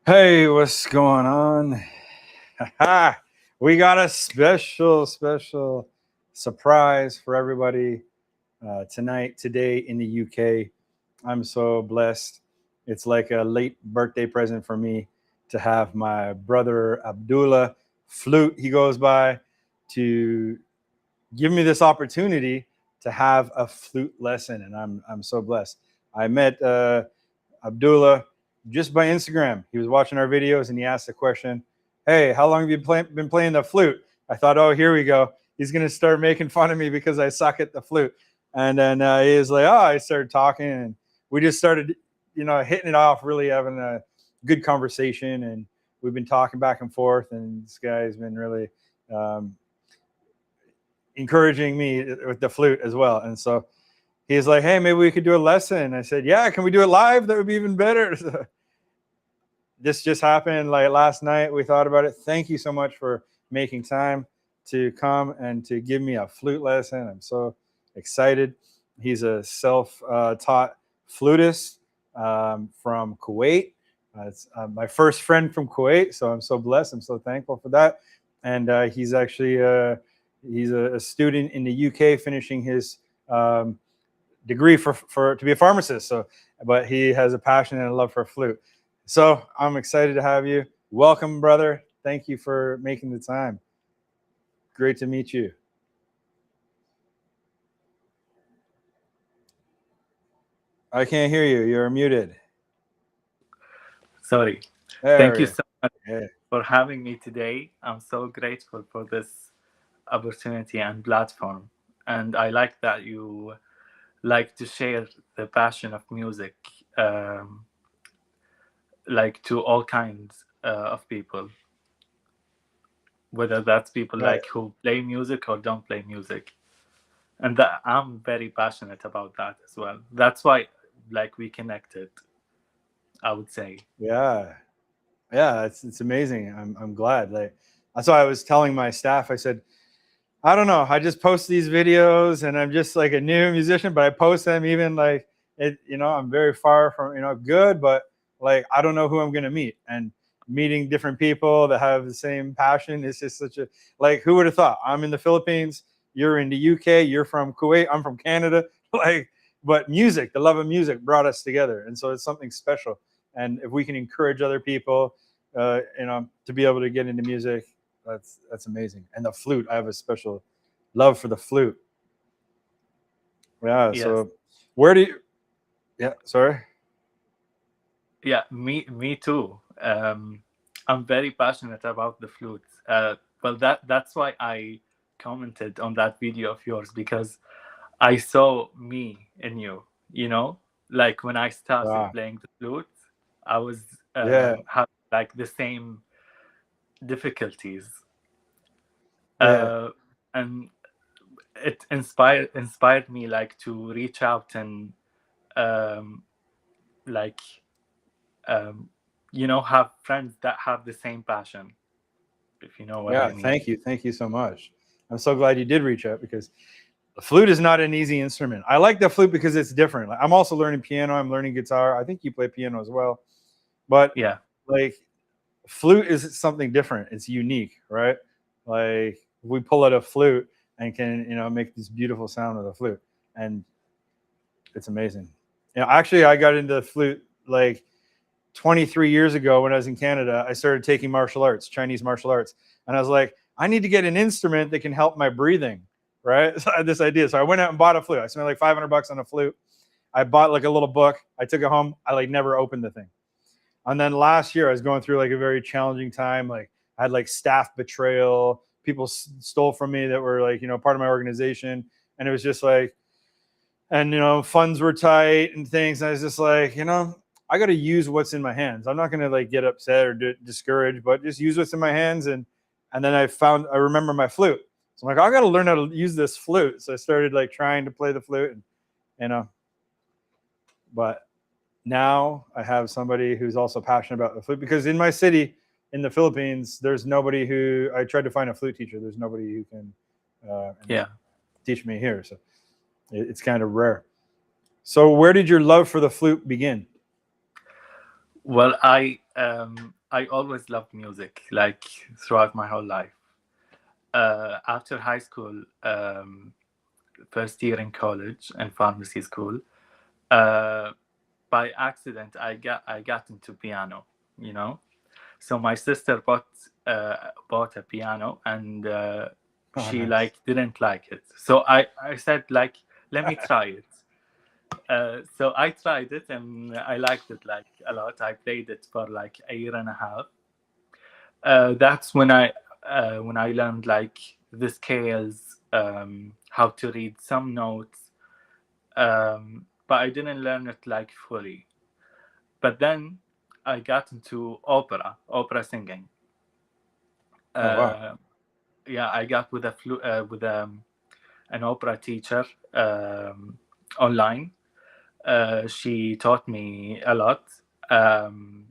Hey, what's going on? We got a special surprise for everybody today in the UK. I'm so blessed. It's like a late birthday present for me to have my brother Abdullah, Flute, he goes by, to give me this opportunity to have a flute lesson, and I'm so blessed. I met Abdullah just by Instagram. He was watching our videos and he asked the question, "Hey, how long have you been playing the flute?" I thought, "Oh, here we go. He's gonna start making fun of me because I suck at the flute." And then he was like, "Oh," I started talking, and we just started, hitting it off, really having a good conversation, and we've been talking back and forth. And this guy's been really um, encouraging me with the flute as well. And so he's like, "Hey, maybe we could do a lesson." I said, "Yeah, can we do it live? That would be even better." So this just happened like last night. We thought about it. Thank you so much for making time to come and to give me a flute lesson. I'm so excited. He's a self-taught flutist from Kuwait. It's my first friend from Kuwait, so I'm so blessed. I'm so thankful for that. And he's actually he's a student in the UK, finishing his degree for to be a pharmacist. So, but he has a passion and a love for flute. So I'm excited to have you. Welcome, brother. Thank you for making the time. Great to meet you. I can't hear you. You're muted. Sorry. Thank There you we go. so much Yeah. for having me today. I'm so grateful for this opportunity and platform. And I like that you like to share the passion of music, um, like to all kinds of people, whether that's people Right. like who play music or don't play music. And that I'm very passionate about that as well. That's why like we connected, I would say. Yeah. Yeah. It's amazing. I'm glad. Like that's why I was telling my staff. I said, I don't know. I just post these videos, and I'm just like a new musician, but I post them even like it. I'm very far from good, but like I don't know who I'm gonna meet, and meeting different people that have the same passion is just such a like. Who would have thought? I'm in the Philippines. You're in the UK. You're from Kuwait. I'm from Canada. Like, but music, the love of music, brought us together, and so it's something special. And if we can encourage other people, to be able to get into music, that's amazing. And the flute, I have a special love for the flute. Yeah. Yes. So where do you? Yeah. Sorry. Yeah, me too. I'm very passionate about the flute. Well, that's why I commented on that video of yours because I saw me in you. You know, like when I started Wow. playing the flute, I was Yeah. having like the same difficulties, Yeah. uh, and it inspired me like to reach out and um, like um, have friends that have the same passion, if you know what Yeah. I mean. Thank you. Thank you so much. I'm so glad you did reach out, because the flute is not an easy instrument. I like the flute because it's different. Like, I'm also learning piano. I'm learning guitar. I think you play piano as well. But Yeah, like flute is something different. It's unique, right? Like we pull out a flute and can make this beautiful sound with a flute, and it's amazing. Actually, I got into flute like 23 years ago when I was in Canada. I started taking martial arts, Chinese martial arts, and I was like, I need to get an instrument that can help my breathing, right? So I had this idea, so I went out and bought a flute. I spent like $500 on a flute. I bought like a little book. I took it home. I like never opened the thing. And then last year, I was going through like a very challenging time. Like I had like staff betrayal. People stole from me that were like part of my organization, and it was just like, and funds were tight and things. And I was just like, I got to use what's in my hands. I'm not going to like get upset or discouraged, but just use what's in my hands. And then I remember my flute. So I'm like, I got to learn how to use this flute. So I started like trying to play the flute, and you know, but now I have somebody who's also passionate about the flute, because in my city in the Philippines, there's nobody who I tried to find a flute teacher. There's nobody who can yeah. teach me here. So it's kind of rare. So where did your love for the flute begin? Well, I always loved music, like throughout my whole life. After high school, first year in college and pharmacy school, uh, by accident I got into piano. You know, so my sister bought a piano, and Oh, she nice. like didn't like it. So I said like, let me try it. So I tried it and I liked it like a lot. I played it for like a year and a half. That's when I learned like the scales, how to read some notes, but I didn't learn it like fully. But then I got into opera singing. Oh, wow. Uh, yeah, I got with an opera teacher online. She taught me a lot. Um,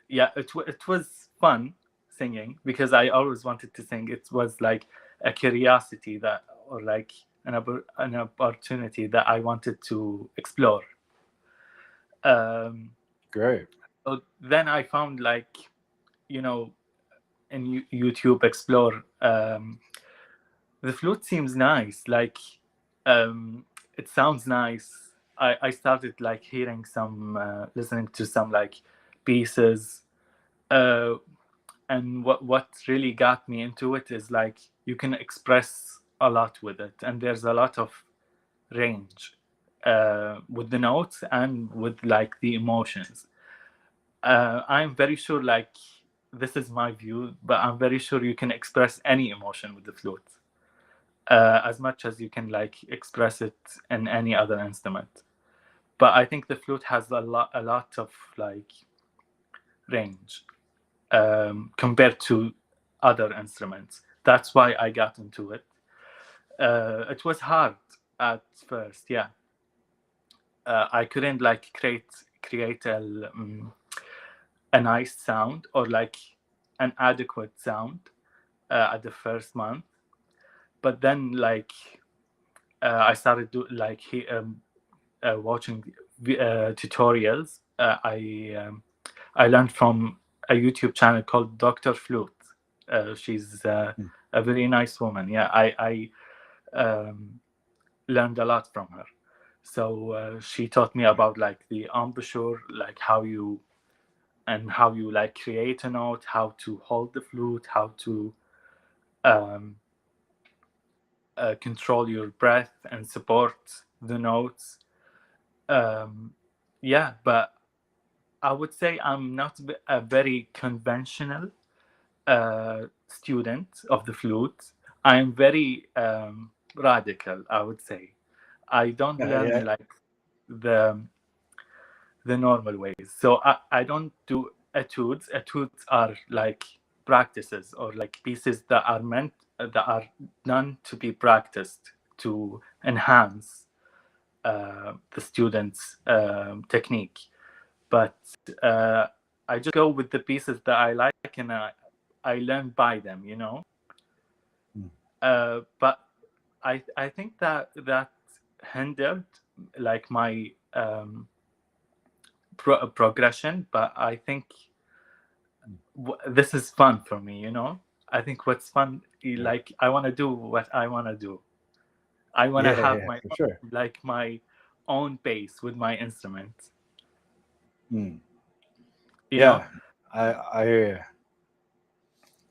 yeah, it was fun singing because I always wanted to sing. It was like a curiosity that, or like an opportunity that I wanted to explore. Um, Great. so then I found like, you know, in YouTube Explore, the flute seems nice. Like, um, it sounds nice. I started like hearing some, listening to some like pieces. Uh, and what really got me into it is like you can express a lot with it, and there's a lot of range with the notes and with like the emotions. I'm very sure, like, this is my view, but I'm very sure you can express any emotion with the flute as much as you can like express it in any other instrument. But I think the flute has a lot of like range compared to other instruments. That's why I got into it. It was hard at first, yeah. I couldn't like create a nice sound or like an adequate sound at the first month. But then like I started watching tutorials. I learned from a YouTube channel called Dr. Flute. She's Hmm. a very nice woman. Yeah, I learned a lot from her. So she taught me about like the embouchure, like how you like create a note, how to hold the flute, how to um, control your breath and support the notes. Um, yeah, but I would say I'm not a very conventional student of the flute. I'm very radical, I would say. I don't Yeah, learn yeah, like the the normal ways. So I don't do etudes. Etudes are like practices or like pieces that are meant that are done to be practiced to enhance the student's technique. But uh, I just go with the pieces that I like, and I learn by them, you know. Hmm. But I think that hindered like my progression. But I think this is fun for me, you know. I think what's fun, Yeah, like I want to do what I want to do. I want to yeah, have yeah, my for sure. like my own pace with my instrument, Hmm. you know. Yeah, I hear you.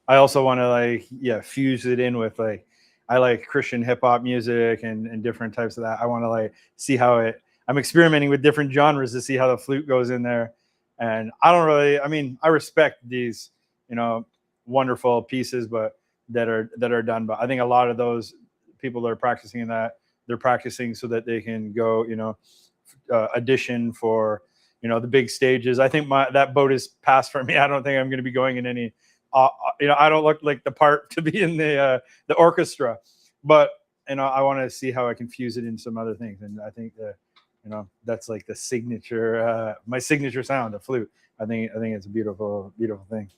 I also want to like, yeah, fuse it in with like, I like Christian hip hop music and different types of that. I want to like see how it. I'm experimenting with different genres to see how the flute goes in there, and I don't really. I mean, I respect these, you know, wonderful pieces, but that are done. But I think a lot of those people that are practicing that, they're practicing so that they can go, you know, audition for, you know, the big stages. I think that boat is passed for me. I don't think I'm going to be going in any you know, I don't look like the part to be in the orchestra, but you know, I want to see how I can fuse it in some other things, and I think that, you know, that's like the signature, my signature sound, the flute. I think it's a beautiful, beautiful thing.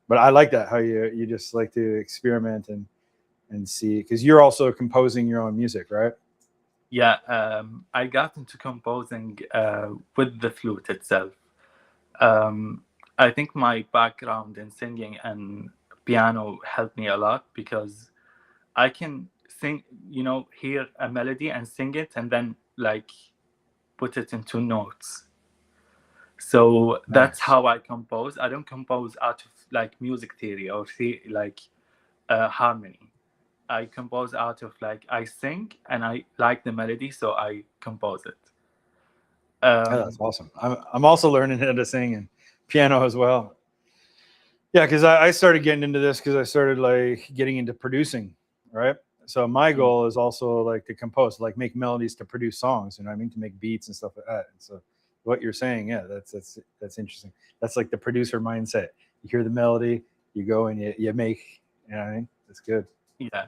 But I like that how you just like to experiment and see, because you're also composing your own music, right? Yeah, I got into composing with the flute itself. Um, I think my background in singing and piano helped me a lot, because I can sing, hear a melody and sing it, and then like put it into notes. So that's Nice. how I compose. I don't compose out of like music theory or like harmony. I compose out of like, I sing and I like the melody, so I compose it. Yeah, that's awesome. I'm also learning how to sing and piano as well. Yeah, because I started getting into this because I started like getting into producing, right? So my goal is also like to compose, like make melodies to produce songs, you know what I mean, to make beats and stuff like that. And so what you're saying, yeah, that's interesting. That's like the producer mindset. You hear the melody, you go and you make, you know what I mean? That's good. Yeah.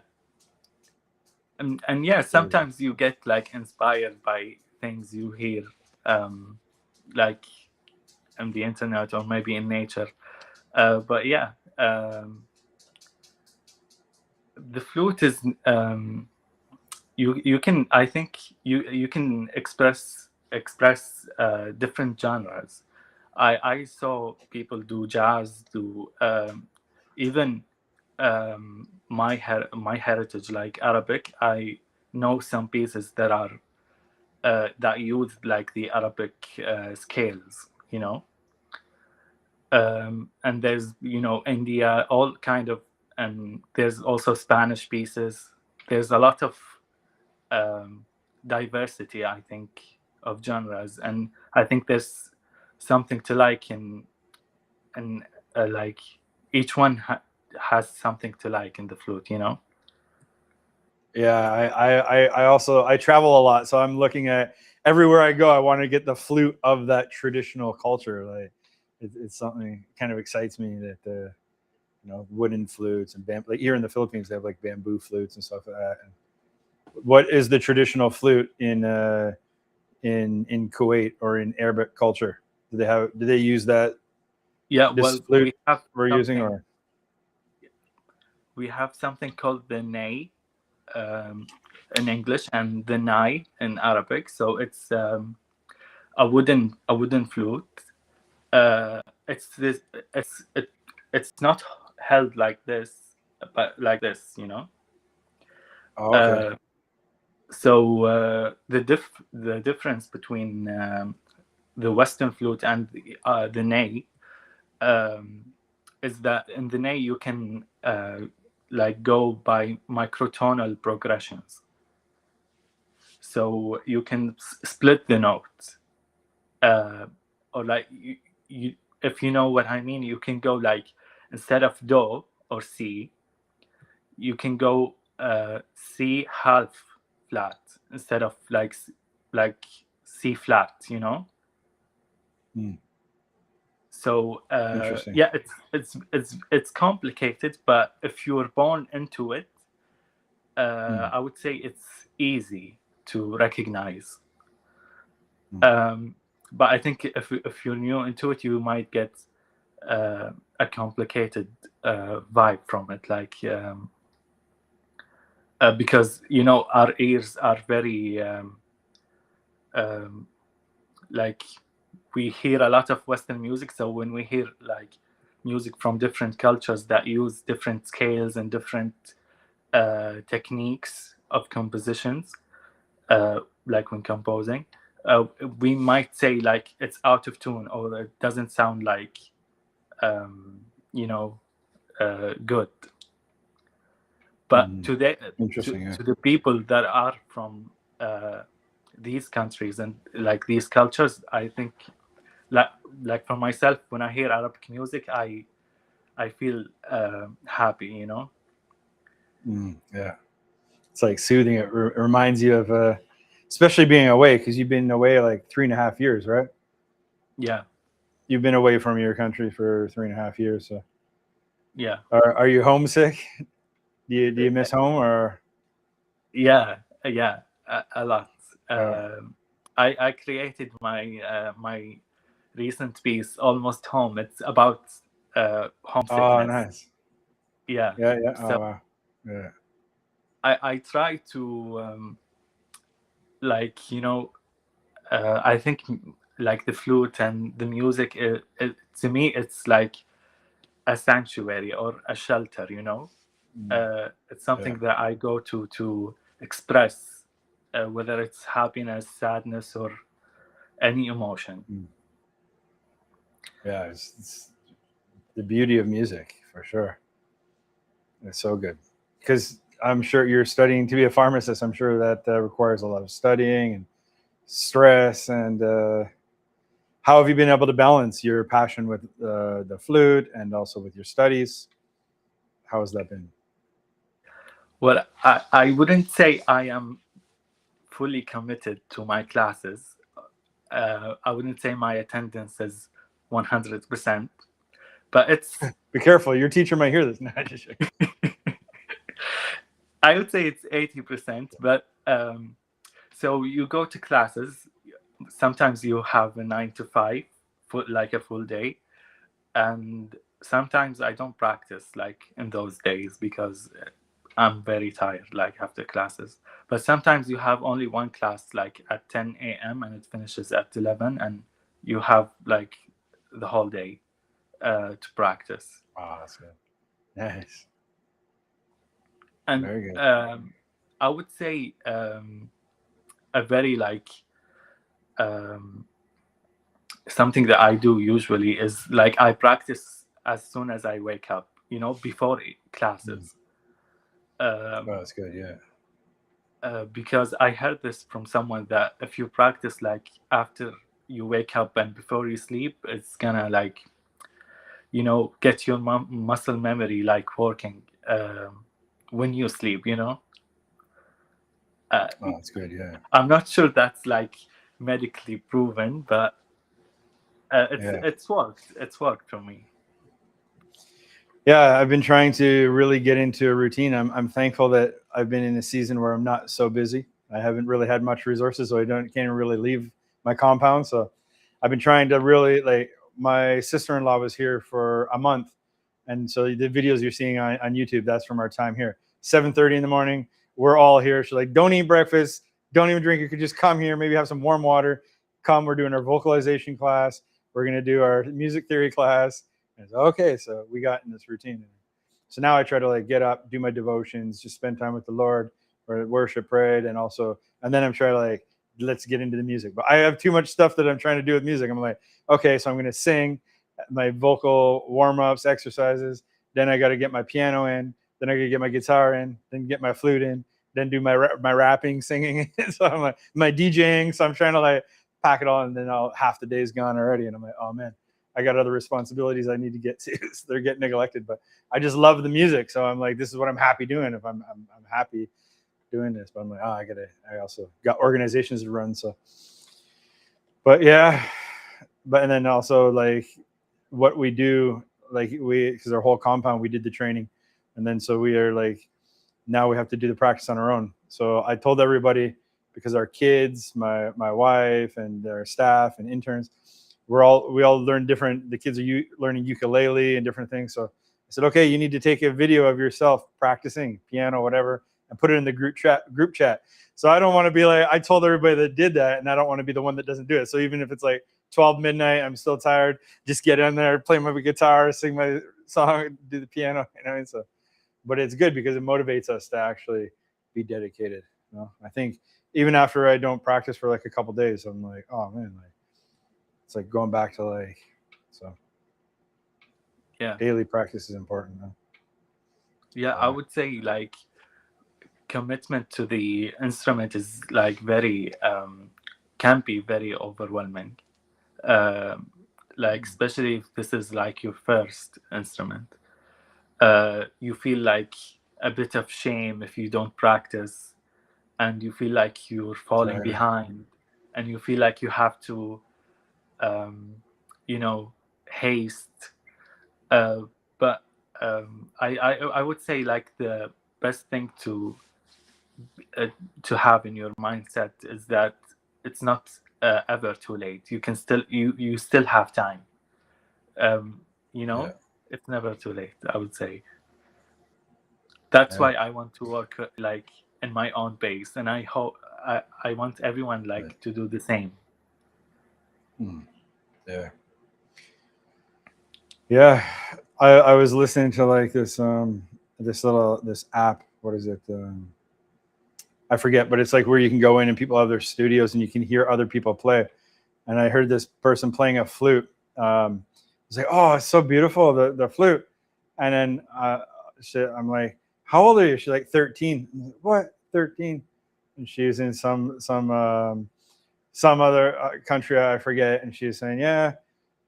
And yeah, sometimes you get like inspired by things you hear, like on the internet or maybe in nature. But yeah, the flute is, you can, I think you can express different genres. I saw people do jazz, do even my heritage, like Arabic. I know some pieces that are that use like the Arabic scales, and there's India, all kind of, and there's also Spanish pieces. There's a lot of diversity, I think, of genres, and I think there's something to like in like each one has something to like in the flute, Yeah, I also I travel a lot, so I'm looking at everywhere I go. I want to get the flute of that traditional culture. Like it's something kind of excites me that wooden flutes and like here in the Philippines they have like bamboo flutes and stuff like that. And what is the traditional flute in Kuwait or in Arabic culture? Do they use that Yeah, this well, flute we're using or? we have something called the ney, in English, and the nai in Arabic. So it's a wooden flute. It's this. It's not held like this, but like this, Oh, okay. Uh, so the difference between the Western flute and the ney, um, is that in the ney you can like go by microtonal progressions. So you can split the notes, or like if you know what I mean, you can go like, instead of do or C, you can go C half flat instead of like C flat, Hmm. So Interesting. yeah, it's complicated, but if you're born into it, I would say it's easy to recognize. But I think if you're new into it, you might get a complicated vibe from it, like because our ears are very like, we hear a lot of Western music, so when we hear like music from different cultures that use different scales and different techniques of compositions, like when composing, we might say like it's out of tune, or it doesn't sound like good. But Interesting. to the people that are from these countries and like these cultures, I think, like for myself, when I hear Arabic music, I feel happy. Yeah, it's like soothing. It reminds you of, especially being away because you've been away like 3.5 years, right? Yeah. You've been away from your country for 3.5 years. So, Yeah. are you homesick? Do you miss home or? Yeah. A lot. Oh, I created my recent piece, Almost Home. It's about oh, homesickness. nice. Yeah. Yeah, yeah. So Oh, wow. Yeah. I try to like I think like the flute and the music, to me it's like a sanctuary or a shelter, you know. It's something that I go to express, whether it's happiness, sadness, or any emotion. Yeah, it's the beauty of music for sure. It's so good because I'm sure you're studying to be a pharmacist. I'm sure that requires a lot of studying and stress. And how have you been able to balance your passion with the flute and also with your studies? How has that been? Well, I wouldn't say I am fully committed to my classes. I wouldn't say my attendance is 100%, but it's. Be careful, your teacher might hear this. No, just I would say it's 80%, but so you go to classes. Sometimes you have a 9 to 5, like a full day, and sometimes I don't practice like in those days because I'm very tired, like after classes. But sometimes you have only one class, like at 10 a.m. and it finishes at 11, and you have like the whole day to practice. Oh, that's good. Nice. And Very good. I would say a very like something that I do usually is like I practice as soon as I wake up, you know, before classes. Oh, that's good. Yeah. Because I heard this from someone that if you practice like after you wake up and before you sleep, it's gonna like, you know, get your muscle memory like working when you sleep, you know. Oh, that's good. Yeah. I'm not sure that's like medically proven, but it's worked. It's worked for me. Yeah, I've been trying to really get into a routine. I'm thankful that I've been in a season where I'm not so busy. I haven't really had much resources, so I can't really leave my compound. So I've been trying to really like. My sister-in-law was here for a month, and so the videos you're seeing on YouTube, that's from our time here. 7:30 in the morning, we're all here. She's like, "Don't eat breakfast, don't even drink. You could just come here, maybe have some warm water. Come, we're doing our vocalization class. We're gonna do our music theory class." And so, okay, so we got in this routine. So now I try to like get up, do my devotions, just spend time with the Lord, or worship, pray, and then I'm trying to like let's get into the music. But I have too much stuff that I'm trying to do with music. I'm like, okay, so I'm gonna sing my vocal warm-ups, exercises. Then I got to get my piano in. Then I got to get my guitar in. Then get my flute in. Then do my rapping, singing. So I'm like my DJing. So I'm trying to like pack it all, and then half the day's gone already. And I'm like, oh man, I got other responsibilities I need to get to. So they're getting neglected. But I just love the music, so I'm like, this is what I'm happy doing. If I'm happy doing this, but I'm like, I also got organizations to run. So, but yeah, and then also like what we do, like because our whole compound we did the training, and then so we are like now we have to do the practice on our own. So I told everybody, because our kids, my wife and our staff and interns, we all learn different. The kids are learning ukulele and different things. So I said, okay, you need to take a video of yourself practicing piano, whatever, and put it in the group chat. So I don't want to be like, I told everybody that did that, and I don't want to be the one that doesn't do it. So even if it's like 12 midnight, I'm still tired, just get in there, play my guitar, sing my song, do the piano, you know. And so, but it's good because it motivates us to actually be dedicated. You know? I think even after I don't practice for like a couple days, I'm like, oh man, like it's like going back to like, so Yeah, daily practice is important. Huh? yeah, I would say like commitment to the instrument is like very can be very overwhelming, like especially if this is like your first instrument. You feel like a bit of shame if you don't practice, and you feel like you're falling behind, and you feel like you have to you know, haste. But I would say like the best thing to have in your mindset is that it's not ever too late. You can still you still have time. You know, it's never too late. I would say that's why I want to work like in my own pace, and I hope I want everyone like to do the same. Yeah. Yeah. I was listening to like this this app. What is it? I forget, but it's like where you can go in and people have their studios and you can hear other people play. And I heard this person playing a flute. It's like, oh, it's so beautiful, the flute. And then I'm like, how old are you? She's like 13. I'm like, what? 13? And she's in some other country, I forget. And she's saying, yeah.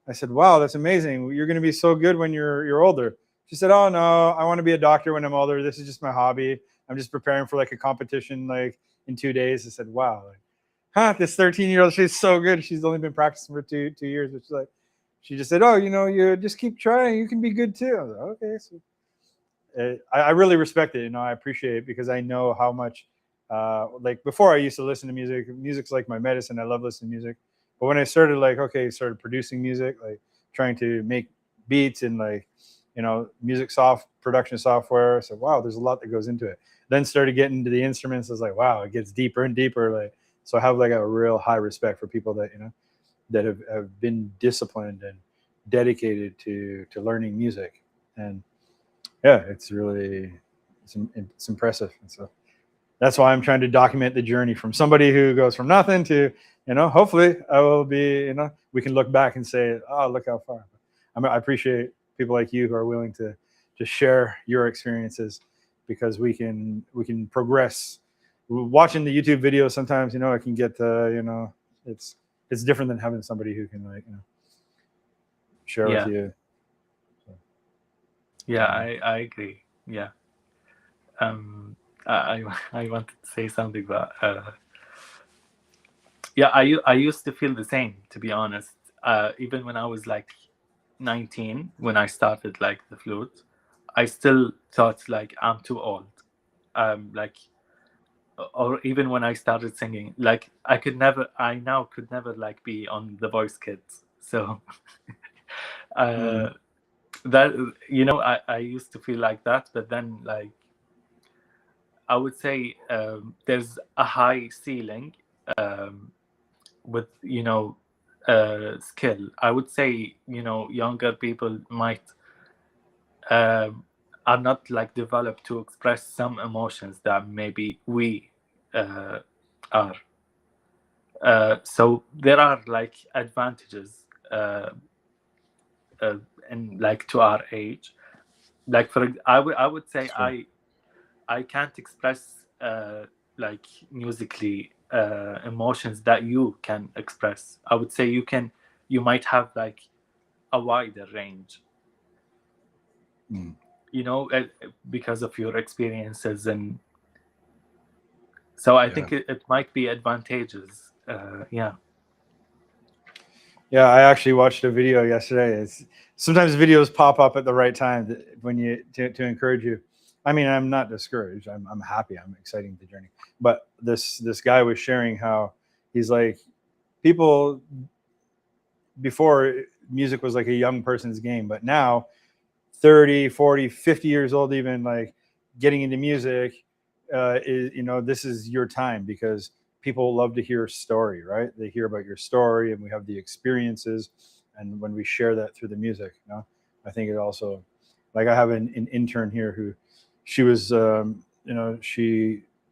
I said, wow, that's amazing. You're going to be so good when you're older. She said, oh no, I want to be a doctor when I'm older. This is just my hobby. I'm just preparing for like a competition like in 2 days. I said, wow, like, huh, this 13-year-old, she's so good. She's only been practicing for two years. But she's like, she just said, oh, you just keep trying. You can be good too. I was like, okay. So I really respect it. I appreciate it because I know how much, like before I used to listen to music. Music's like my medicine. I love listening to music. But when I started started producing music, like trying to make beats and like, music production software. I said, wow, there's a lot that goes into it. Then started getting into the instruments. I was like, wow, it gets deeper and deeper. Like, so I have like a real high respect for people that, that have been disciplined and dedicated to learning music. And yeah, it's really, it's impressive. And so that's why I'm trying to document the journey from somebody who goes from nothing to, hopefully I will be, we can look back and say, oh, look how far. I appreciate people like you who are willing to share your experiences because we can progress. Watching the YouTube videos sometimes, it can get, it's different than having somebody who can like, share with you. So, yeah, I agree. Yeah. I wanted to say something, but yeah, I used to feel the same, to be honest. Even when I was like 19, when I started like the flute, I still thought like I'm too old. Like, or even when I started singing, like I now could never like be on The Voice Kids. So that I used to feel like that, but then like I would say there's a high ceiling with skill. I would say younger people might are not like developed to express some emotions that maybe we are. So there are like advantages in like to our age. Like I would say sure. I can't express like musically emotions that you can express. I would say you might have like a wider range, because of your experiences, and so I think it might be advantageous. Yeah. Yeah, I actually watched a video yesterday. Sometimes videos pop up at the right time when to encourage you. I mean, I'm not discouraged. I'm happy. I'm excited the journey. But this guy was sharing how he's like, people before, music was like a young person's game, but now 30, 40, 50 years old, even like getting into music, is, this is your time because people love to hear a story, right? They hear about your story and we have the experiences. And when we share that through the music, I think it also, like I have an intern here who she was,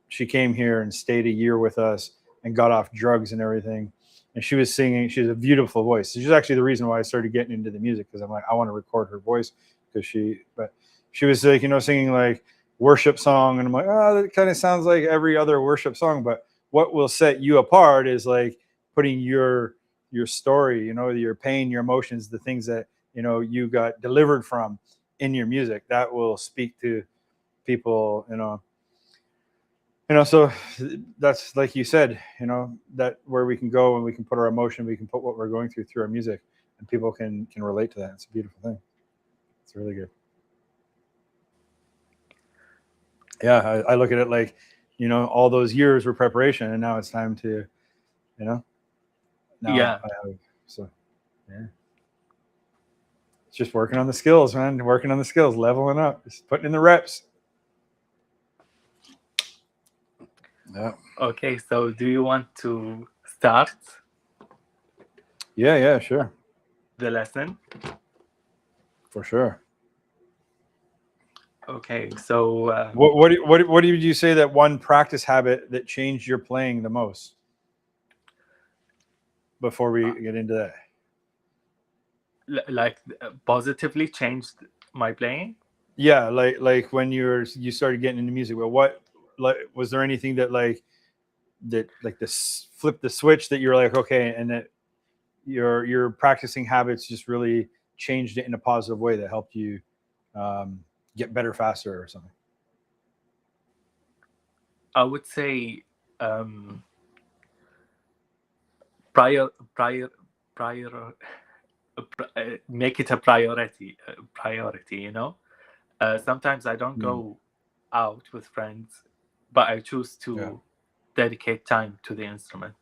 she came here and stayed a year with us and got off drugs and everything. And she was singing, she has a beautiful voice. She's actually the reason why I started getting into the music, because I'm like, I want to record her voice because she was like, singing like worship song. And I'm like, oh, that kind of sounds like every other worship song. But what will set you apart is like putting your story, your pain, your emotions, the things that, you got delivered from in your music that will speak to people, so that's like you said, that where we can go and we can put our emotion, we can put what we're going through our music, and people can relate to that. It's a beautiful thing. It's really good. Yeah, I look at it like, all those years were preparation, and now it's time to, now Yeah. I have, so yeah. It's just working on the skills, man. Working on the skills, leveling up, just putting in the reps. Yeah. Okay, so do you want to start? Yeah, sure. the lesson. For sure. Okay, so What did you say that one practice habit that changed your playing the most? Before we get into that. like positively changed my playing. Yeah, like when you started getting into music. Well, what like was there anything that like this flip the switch that you're like, okay, and that your practicing habits just really changed it in a positive way that helped you get better faster or something? I would say prior prior make it a priority. You know, sometimes I don't go out with friends, but I choose to dedicate time to the instrument.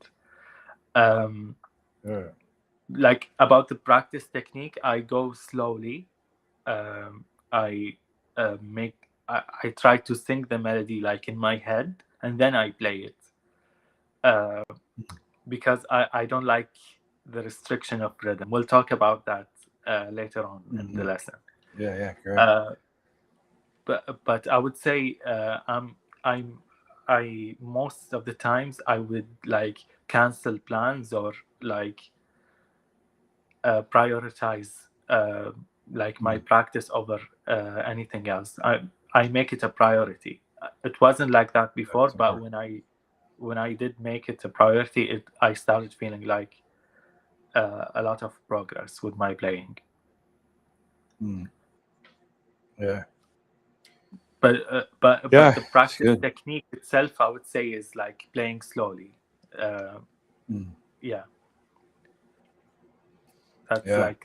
Like about the practice technique, I go slowly. I I try to sing the melody like in my head, and then I play it. Because I don't like the restriction of rhythm. We'll talk about that later on in the lesson. Yeah, great. But I would say I most of the times I would like cancel plans or like prioritize like my practice over anything else. I make it a priority. It wasn't like that before, but when I did make it a priority, I started feeling like a lot of progress with my playing. Yeah. But the practice technique itself, I would say, is like playing slowly. Yeah, that's like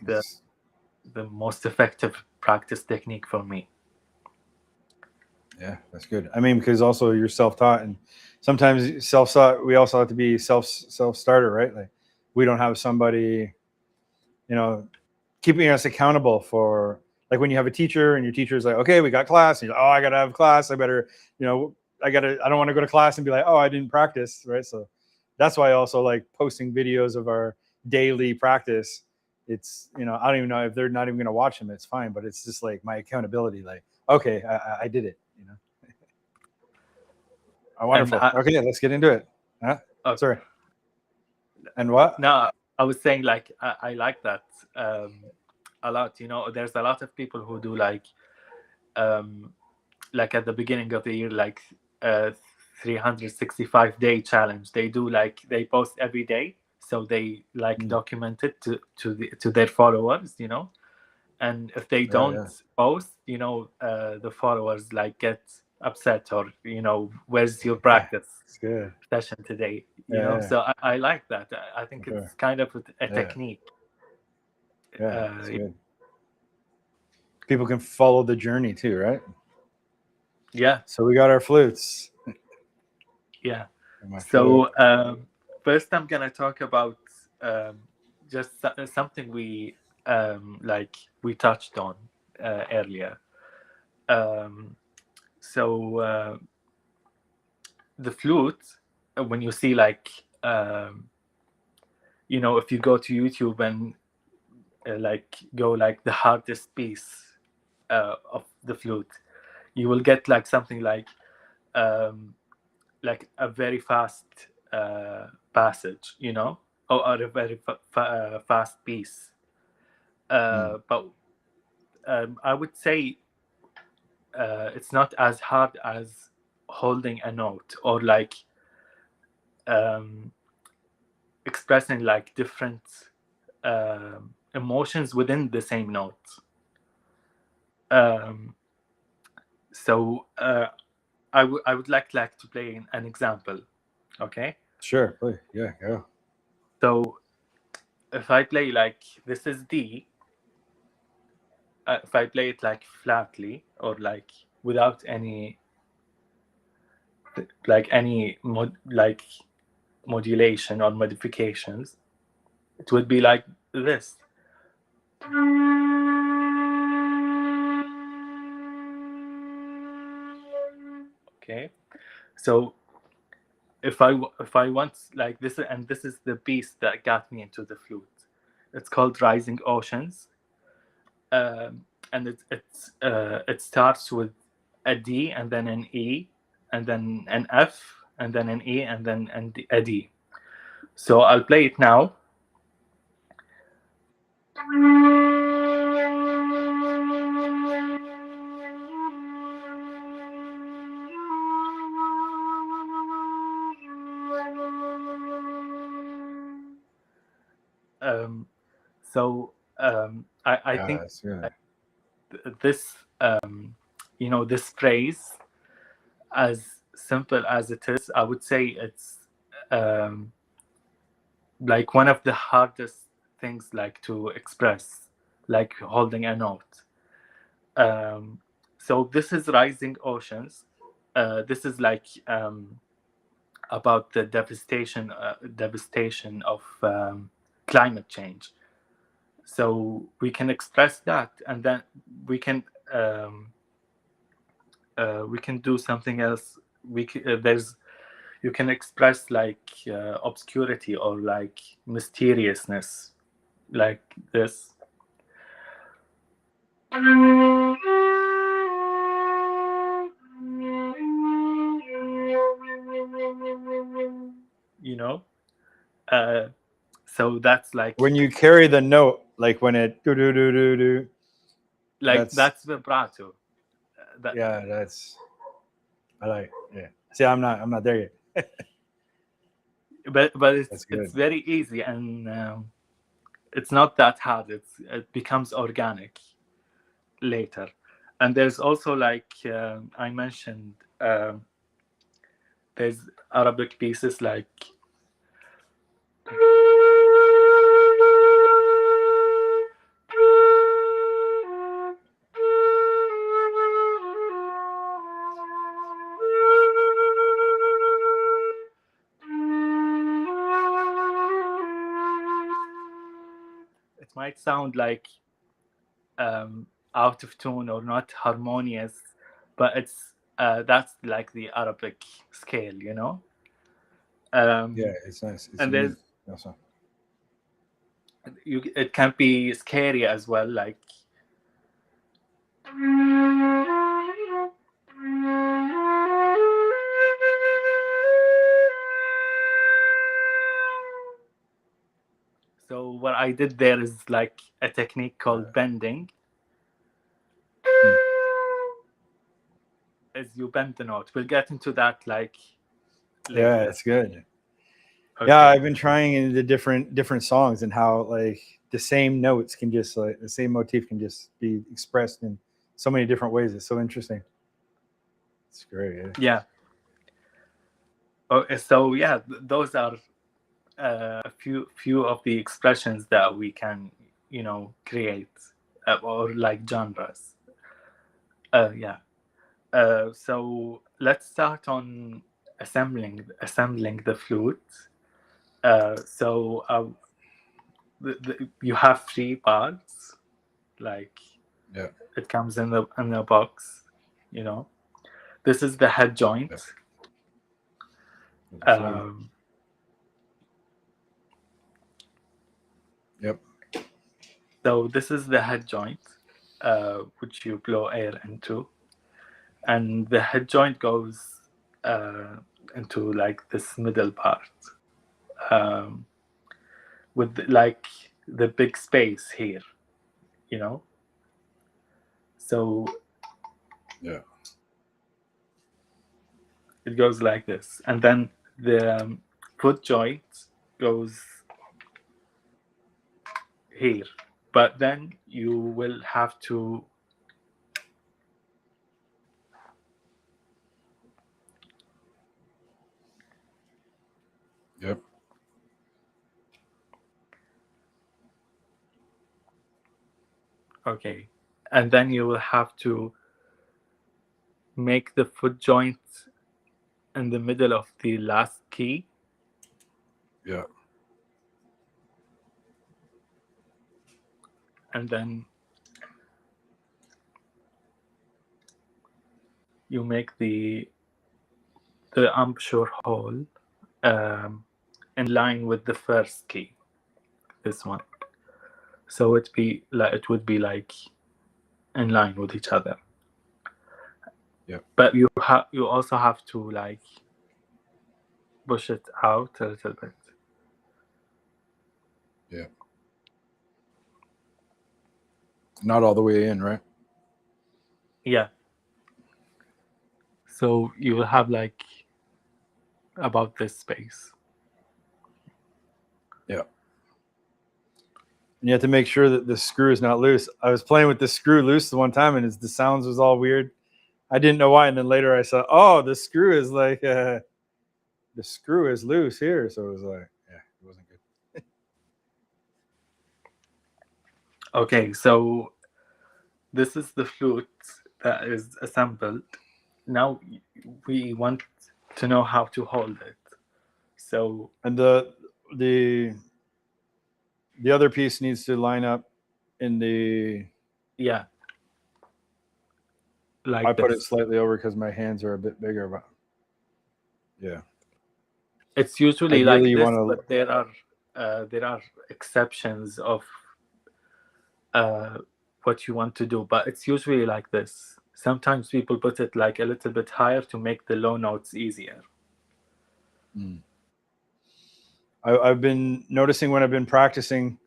the most effective practice technique for me. Yeah, that's good. I mean, because also you're self-taught, and sometimes self-taught, we also have to be self-starter, right? Like we don't have somebody, keeping us accountable for, like when you have a teacher and your teacher is like, okay, we got class, and you're like, oh, I gotta have class. I better, I don't want to go to class and be like, oh, I didn't practice, right? So that's why I also like posting videos of our daily practice. It's, I don't even know if they're not even going to watch them. It's fine, but it's just like my accountability. Like, okay, I did it. Oh, wonderful. Okay, let's get into it. Okay. Sorry. And what? No, I was saying like I like that a lot. There's a lot of people who do like at the beginning of the year, like 365-day challenge. They do like they post every day, so they like document it to their followers. And if they don't post, the followers like get upset, or where's your practice session today? So I like that. I think it's kind of a technique. Yeah, it's good. People can follow the journey too, right? Yeah. So we got our flutes. Yeah. So first, I'm gonna talk about just something we touched on earlier. So the flute, when you see like if you go to YouTube and go like the hardest piece of the flute, you will get like something like a very fast passage, or a very fast piece. But I would say it's not as hard as holding a note, or like expressing like different emotions within the same note. So I would like to play an example. Okay. Sure, please. Yeah, go. So if I play like this is D, if I play it like flatly, or like without any modulation or modifications, it would be like this. Okay. So if I want like this, and this is the piece that got me into the flute. It's called Rising Oceans, and it starts with a D and then an E and then an F and then an E and then a D. So I'll play it now. I think that's good. this this phrase, as simple as it is, I would say it's like one of the hardest things like to express, like holding a note. So this is Rising Oceans. This is like about the devastation of climate change. So we can express that, and then we can do something else. You can express like obscurity or like mysteriousness, like this. You know, so that's like When you carry the note, like when it do do do do do. like that's vibrato. Yeah, that's. I like. Yeah. See, I'm not there yet. But it's very easy, and it's not that hard. It becomes organic later. And there's also like I mentioned, there's Arabic pieces like it might sound like out of tune or not harmonious, but it's that's like the Arabic scale, you know. Yeah, it's nice. It's And unique. there's it can be scary as well, like so what I did there is like a technique called bending. As you bend the note, we'll get into that like later. Yeah, it's good. Okay. Yeah, I've been trying into different songs and how like the same notes can just like the same motif can just be expressed in so many different ways. It's so interesting. It's great. Yeah. So yeah, those are a few of the expressions that we can create or like genres. Yeah. So let's start on assembling the flute. So you have 3 parts, like Yeah. it comes in the box. This is the head joint. Yep. So this is the head joint, which you blow air into, and the head joint goes into like this middle part, with like the big space here, So yeah, it goes like this, and then the foot joint goes here, but then you will have to yep. Okay, and then you will have to make the foot joint in the middle of the last key. Yeah. And then you make the embouchure hole in line with the first key, this one. so it would be like in line with each other. Yeah. But you also have to like push it out a little bit. Yeah. Not all the way in, right? Yeah. So you will have like about this space. Yeah. And you have to make sure that the screw is not loose. I was playing with the screw loose the one time, and the sounds was all weird. I didn't know why, and then later I saw, oh, the screw is like the screw is loose here. So it was like, yeah, it wasn't good. Okay, so this is the flute that is assembled. Now we want to know how to hold it. So And the other piece needs to line up in the. yeah, like I put it this. slightly over because my hands are a bit bigger, but yeah. It's usually Ideally, like you this, want to. but there are exceptions of what you want to do, but it's usually like this. Sometimes people put it like a little bit higher to make the low notes easier. I've been noticing when I've been practicing,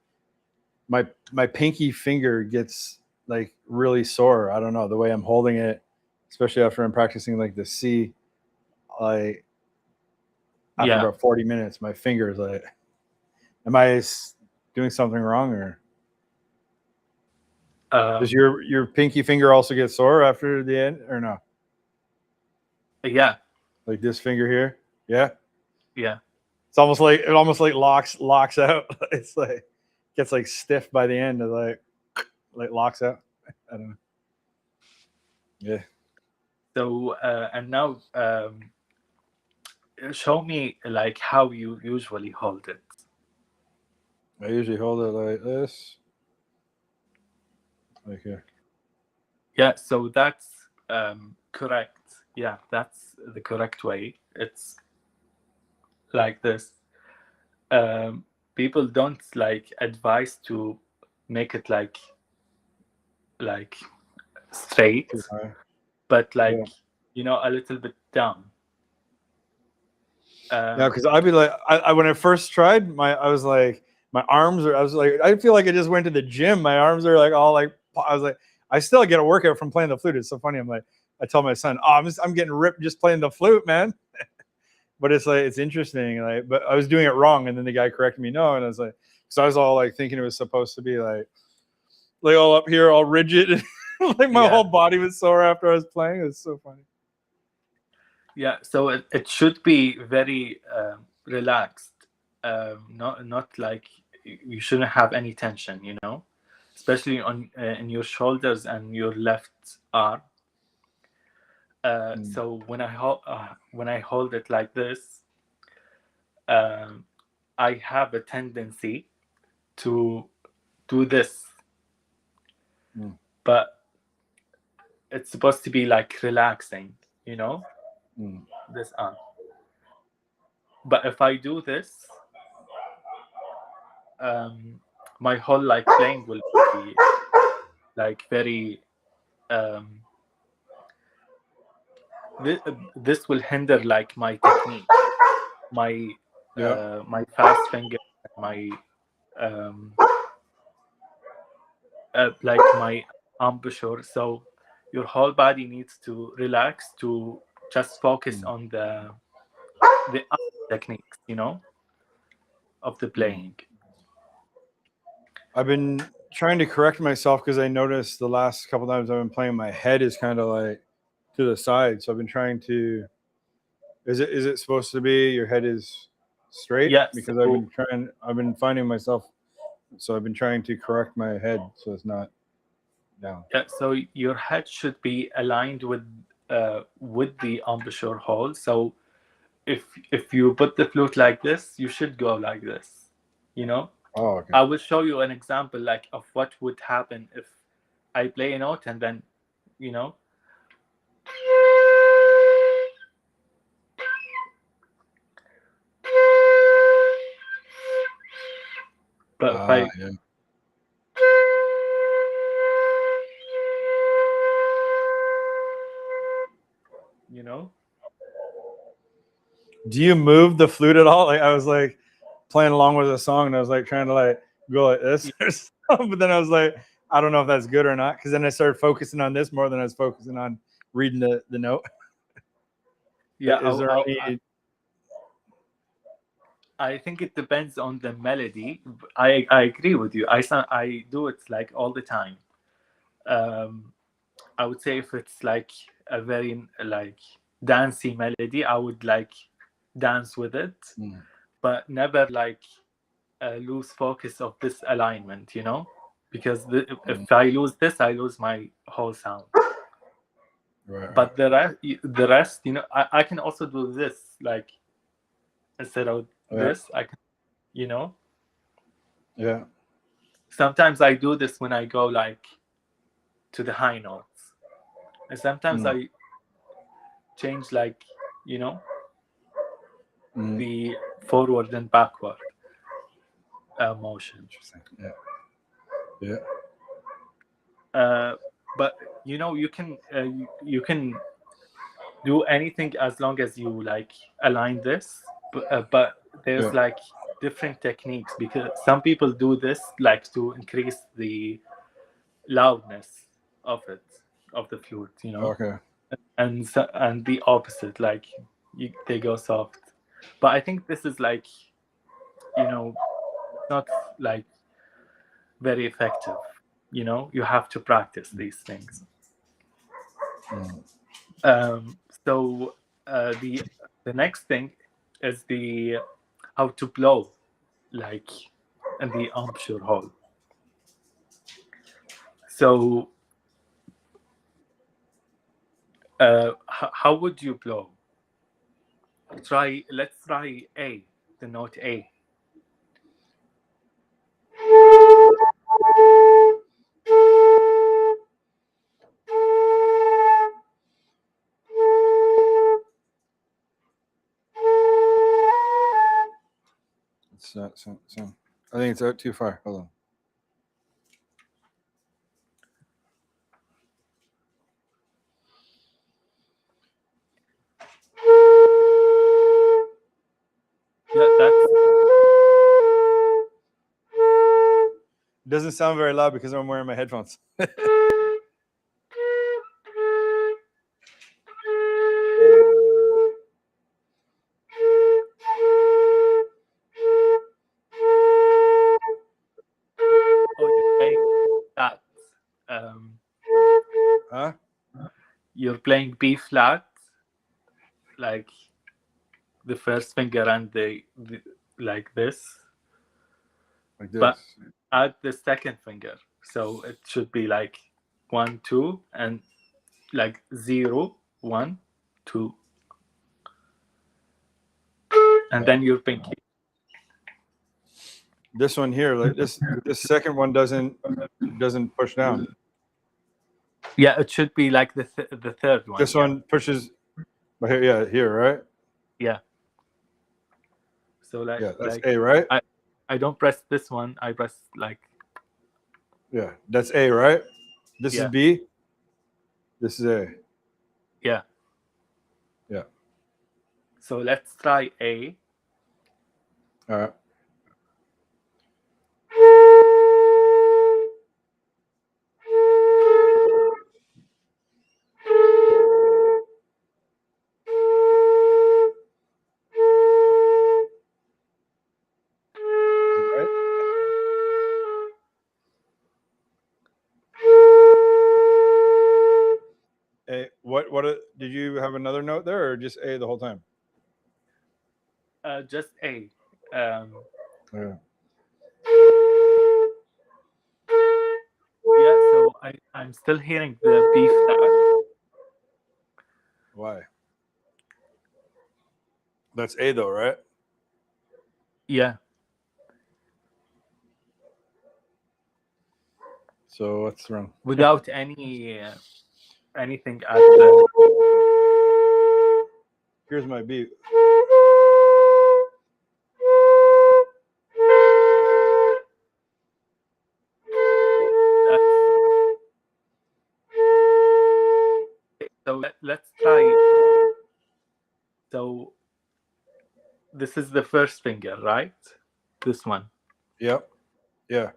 my pinky finger gets like really sore. I don't know, the way I'm holding it, especially after I'm practicing like the C. Like after about 40 minutes, my finger is like, am I doing something wrong, or does your pinky finger also get sore after the end, or no? Yeah. Like this finger here, yeah. Yeah. It's almost like locks out. It's like gets like stiff by the end. Of like locks out. I don't know. Yeah. So and now show me like how you usually hold it. I usually hold it like this, like here. Yeah, so that's correct. Yeah, that's the correct way. It's like this. People don't like advise to make it like straight, but like a little bit down. Yeah, because I'd be like, I when I first tried, I was like, my arms are. I was like, I feel like I just went to the gym. My arms are like all like. I was like, I still get a workout from playing the flute. It's so funny. I'm like, I tell my son, oh, I'm getting ripped just playing the flute, man. But it's like it's interesting. Like, but I was doing it wrong, and then the guy corrected me. No, and I was like, because I was all like thinking it was supposed to be like all up here, all rigid, like my whole body was sore after I was playing. It was so funny. Yeah, so it should be very relaxed. Not like you shouldn't have any tension, especially on in your shoulders and your left arm. So when I hold it like this, I have a tendency to do this, but it's supposed to be like relaxing, this arm. But if I do this, my whole like playing will be like very this will hinder like my technique, my my fast finger, my like my embouchure. So your whole body needs to relax to just focus on the techniques, of the playing. I've been trying to correct myself because I noticed the last couple times I've been playing, my head is kind of like to the side. So I've been trying to. Is it supposed to be your head is straight? Yes. Because I've been finding myself. So I've been trying to correct my head so it's not down. Yeah. So your head should be aligned with the embouchure hole. So if you put the flute like this, you should go like this. Oh, okay. I will show you an example like of what would happen if I play a note and then, but if Do you move the flute at all? Like I was like playing along with the song, and I was like trying to like go like this or something, but then I was like, I don't know if that's good or not, because then I started focusing on this more than I was focusing on reading the note. Yeah, Is there any? I think it depends on the melody. I agree with you. I do it like all the time. I would say if it's like a very like dancey melody, I would like dance with it, but never like lose focus of this alignment, you know, because if I lose this, I lose my whole sound. Right. But the rest, you know, I can also do this like instead of this, I can, you know. Yeah. Sometimes I do this when I go like to the high notes, and sometimes I change like, you know, the forward and backward motion. Interesting. Yeah. Yeah. But you know, you can do anything as long as you like align this. But there's like different techniques, because some people do this like to increase the loudness of it, of the flute, you know. Okay. And the opposite, like they go soft. But I think this is like, you know, not like very effective, you know. You have to practice these things. So the next thing is the how to blow like in the embouchure hole. So how would you blow? Let's try A, the note A. It's not so. I think it's out too far. Hold on. Yeah, that's. It doesn't sound very loud because I'm wearing my headphones. Oh, you're playing that. Huh? You're playing B flat, like the first finger and the like this. Like this. But add the second finger, so it should be like 1 2 and like 0 1 2, and then your pinky. This one here, like this second one doesn't push down. Yeah, it should be like the third one. This one pushes. But here, here, right? Yeah. So like, yeah, that's like A, right? I don't press this one. I press like. Yeah, that's A, right? This is B. This is A. Yeah. Yeah. So let's try A. All right. A, what did you have another note there, or just A the whole time? Just A. Yeah. Yeah. So I'm still hearing the B flat. Why? That's A though, right? Yeah. So what's wrong? Without any anything at the. Here's my B. So let's try. So this is the first finger, right? This one. Yep. Yeah.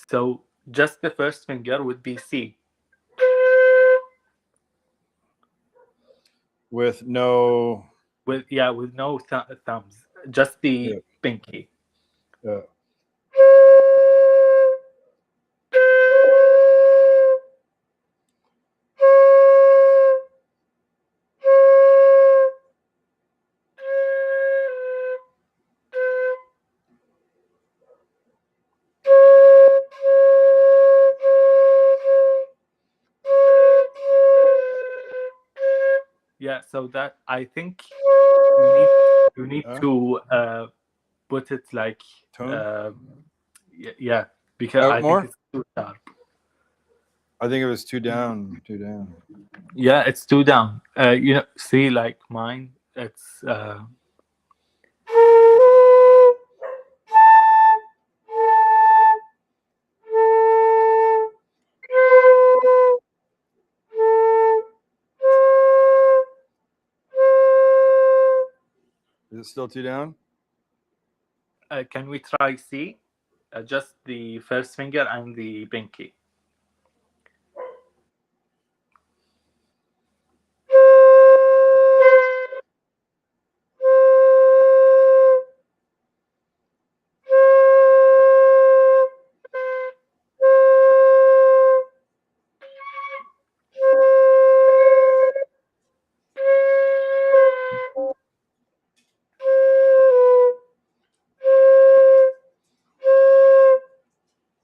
So just the first finger would be C. With no. With no thumbs, just the pinky. Yeah. Yeah, so that I think you need to put it like Tone? yeah, because Out I more? think it's too sharp. I think it was two down. Two down. Yeah, it's too down. See, like mine, it's Is it still two down? can we try C? Just the first finger and the pinky.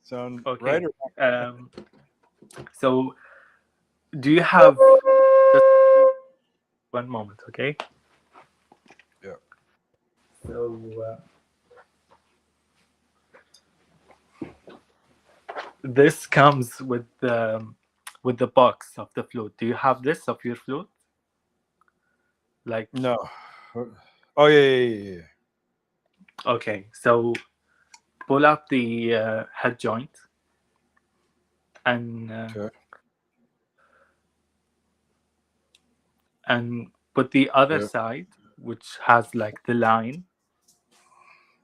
Sound Okay. right or So, do you have just one moment? Okay. yeah. So this comes with the box of the flute. Do you have this of your flute? Like No. Oh yeah. okay, so pull out the head joint and Okay. and put the other Yeah. side, which has like the line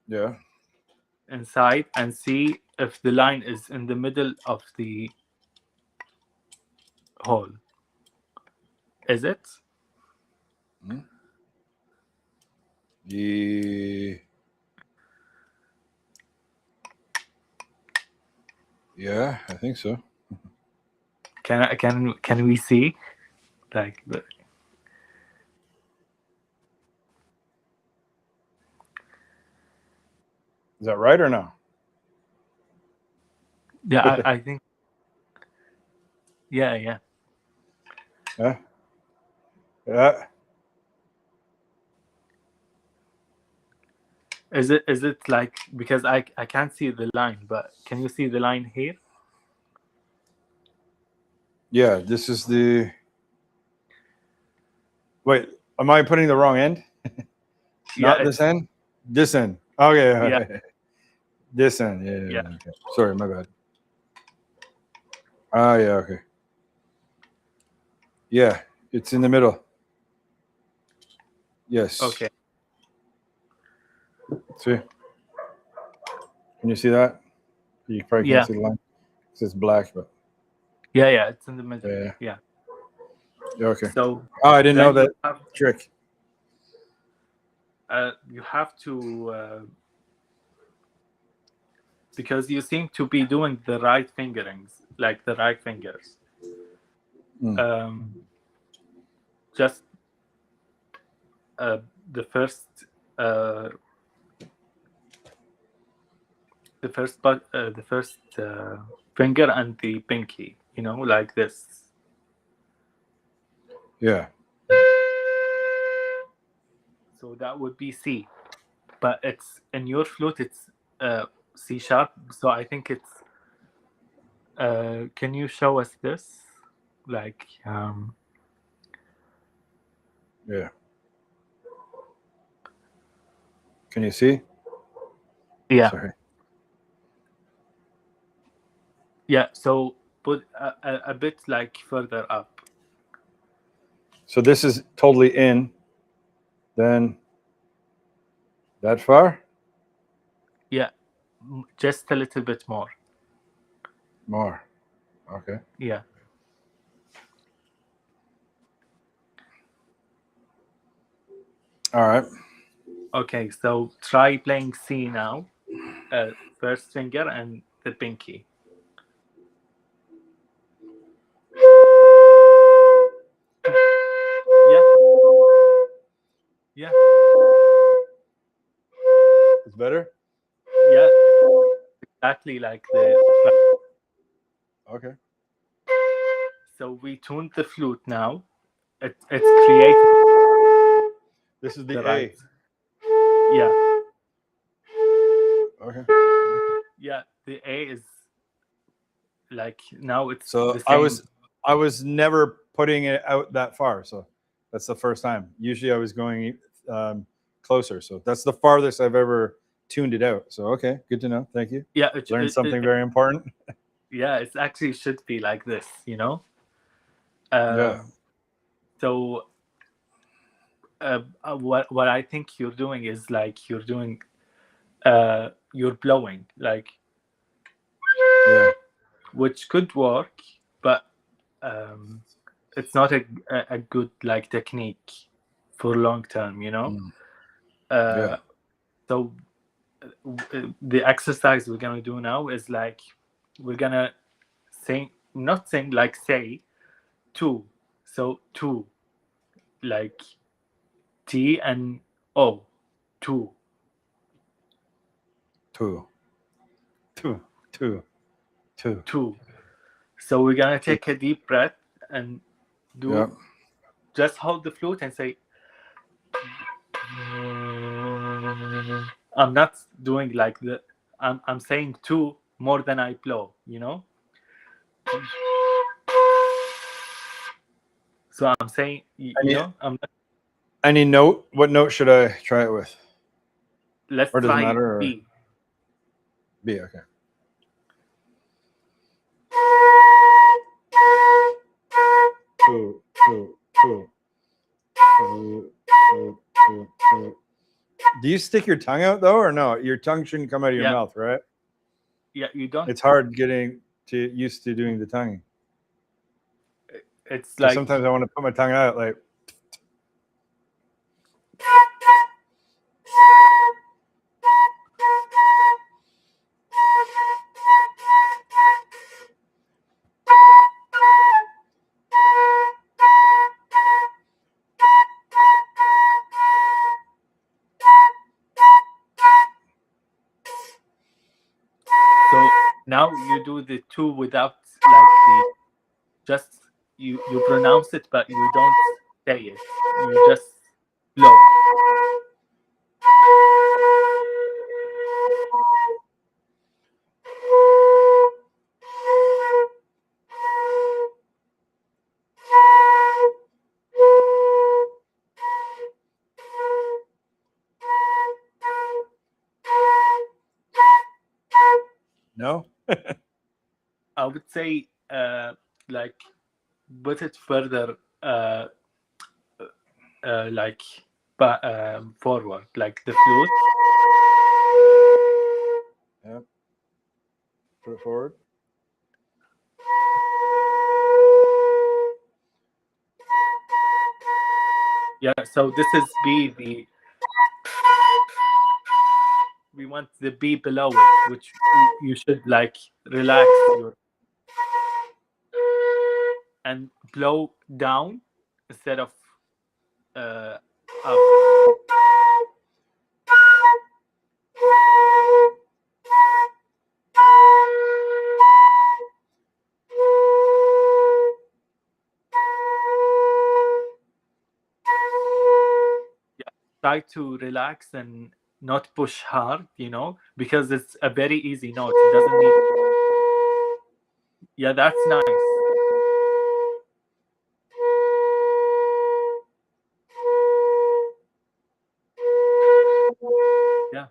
Yeah. inside, and see if the line is in the middle of the hole. Is it? Hmm? Yeah, I think so. Can we see like the, Is that right or no? yeah, I think yeah. Yeah. Yeah. Is it like, because I can't see the line, but can you see the line here? Yeah. This is the. Wait, am I putting the wrong end? Not this end? This end. Okay. Yeah. This end. Yeah. Yeah. Okay. Sorry, my bad. Ah, yeah. Okay. Yeah, it's in the middle. Yes. Okay. See? Can you see that? You probably can't Yeah. see the line. It's black, but Yeah. It's in the middle. yeah. Yeah. Yeah, okay. So Oh, I didn't know then that trick. you have to because you seem to be doing the right fingerings, like the right fingers. Just the first finger and the pinky, like this. Yeah. So that would be C, but it's in your flute. It's C sharp. So I think it's. Can you show us this? Like. Yeah. Can you see? Yeah. Sorry. Yeah. So put a bit like further up. So this is totally in. Then. That far? Yeah, just a little bit more. More. Okay. Yeah. All right. Okay, so try playing C now. First finger and the pinky. Yeah. Yeah. It's better? Yeah. Exactly like the. Okay. So we tuned the flute now. It's creating This is the the right. A. Yeah. Okay. Yeah. The A is like now it's So the same. I was never putting it out that far. So that's the first time. Usually I was going closer. So that's the farthest I've ever tuned it out. So okay, good to know. Thank you. Yeah. Learned something very important. Yeah. It actually should be like this, you know? Yeah. So what I think you're doing is like you're blowing, like, Yeah. which could work, but um, it's not a good like technique for long term, you know. Mm. Uh, Yeah. so the exercise we're gonna do now is like we're gonna sing, not sing, like say two. So two, like T and O, two. Two. Two. Two. Two. Two. So we're gonna Two. take a deep breath and Yeah. do, just hold the flute and say. I'm not doing like the. I'm saying two more than I blow. You know. So I'm saying, you Any know, I'm. any note? What note should I try it with? Let's Or does it try matter? Or B. B. Okay. Two. Two. Two. Two. Two. Two. Two. Do you stick your tongue out though, or no? Your tongue shouldn't come out of your Yeah, mouth, right? yeah. You don't. It's hard getting used to doing the tonguing. It's Because like. sometimes I want to put my tongue out like. So now you do the two without like the, just you pronounce it, but you don't say it. You just blow. No. I would say like put it further like forward, like the flute. Yeah. Put it forward. Yeah, so this is B. The we want the B below it, which you should like relax your and blow down instead of up. Yeah, try to relax and not push hard, you know, because it's a very easy note. It doesn't need. Yeah, that's nice. Yeah,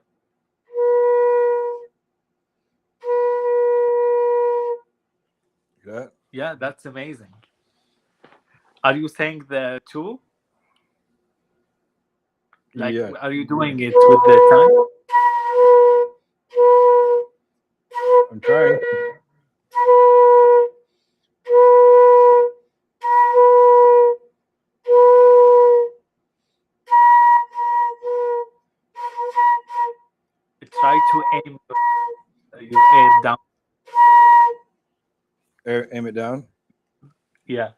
Yeah. yeah, that's amazing. Are you saying the two? Like, Yeah. are you doing it with the tongue? I'm trying. Try to aim your air down. Aim it down. Yeah.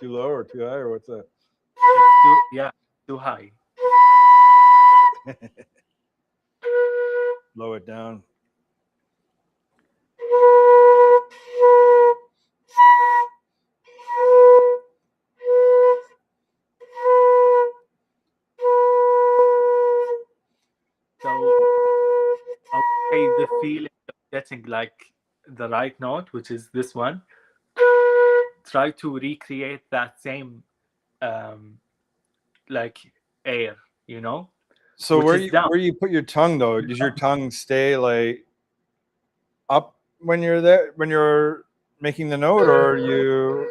Too low or too high or what's that? It's too high. Low it down. So I would say the feeling of getting like the right note, which is this one, try to recreate that same like air, you know? So Which where is down. you put your tongue though? Does your tongue stay like up when you're there when you're making the note, or you?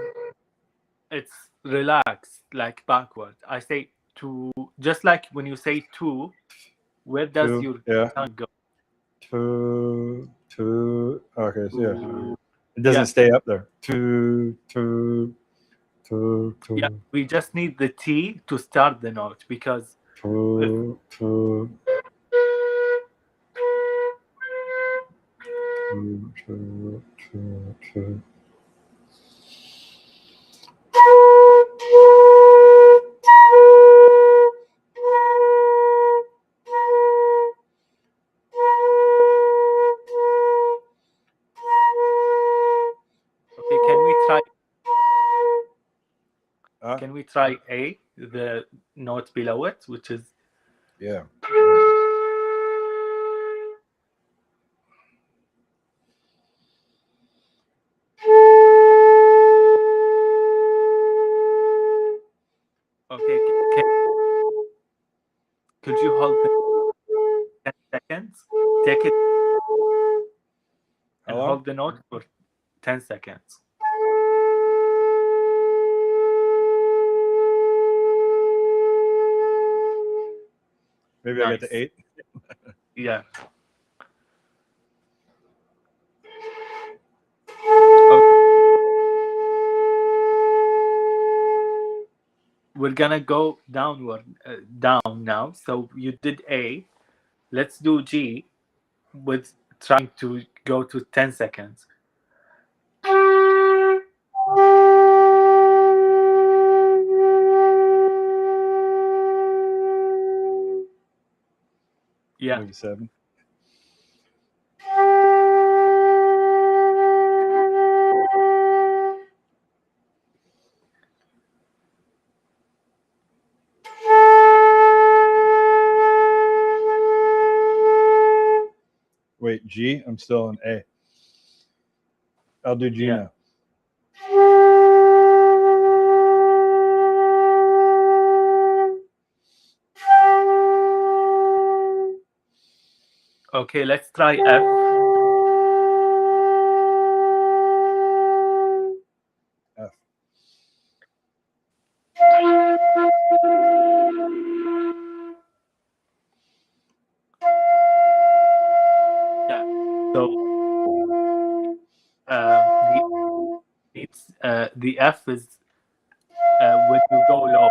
It's relaxed, like backward. I say to, just like when you say two, where does your Yeah. tongue go? Two. Okay, so yeah, To, it doesn't yeah, stay up there. Two. yeah. We just need the T to start the note because Two. okay, can we try? Huh? Can we try A, the note below it, which is Yeah. okay? Could you hold the 10 seconds? Take it How and long? hold the note for 10 seconds. Maybe I get Nice. to 8. Yeah. We're gonna go downward, down now. So you did A. Let's do G with trying to go to 10 seconds. Yeah. Maybe 7. Wait, G? I'm still in A. I'll do G now. Okay, let's try F. F. Yeah. So the F is when you go low.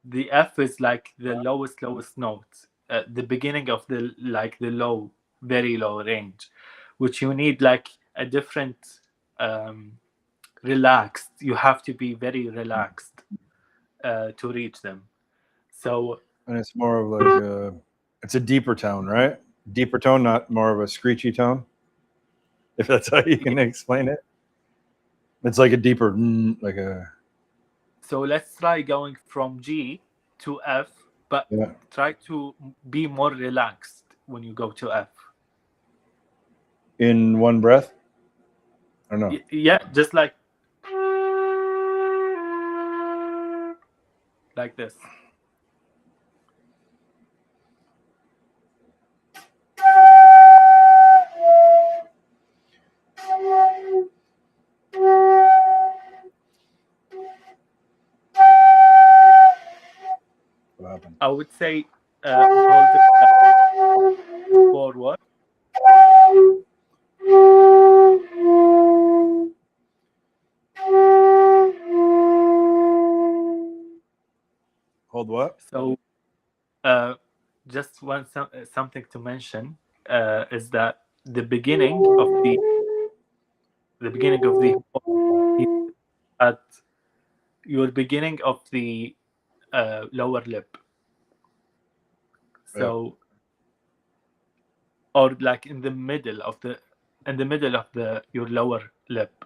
The F is like the lowest note, the beginning of the low, very low range, which you need like a different relaxed. You have to be very relaxed to reach them. So And it's more of like it's a deeper tone, right? Deeper tone, not more of a screechy tone. If that's how you can explain it. It's like a deeper, like a. so let's try going from G to F, but Yeah. try to be more relaxed when you go to F. In one breath? I don't know. Yeah, just like like this. What happened? I would say hold it forward. Hold what? So just something to mention is that the beginning of the at your beginning of the lower lip. So or like in the middle of the your lower lip.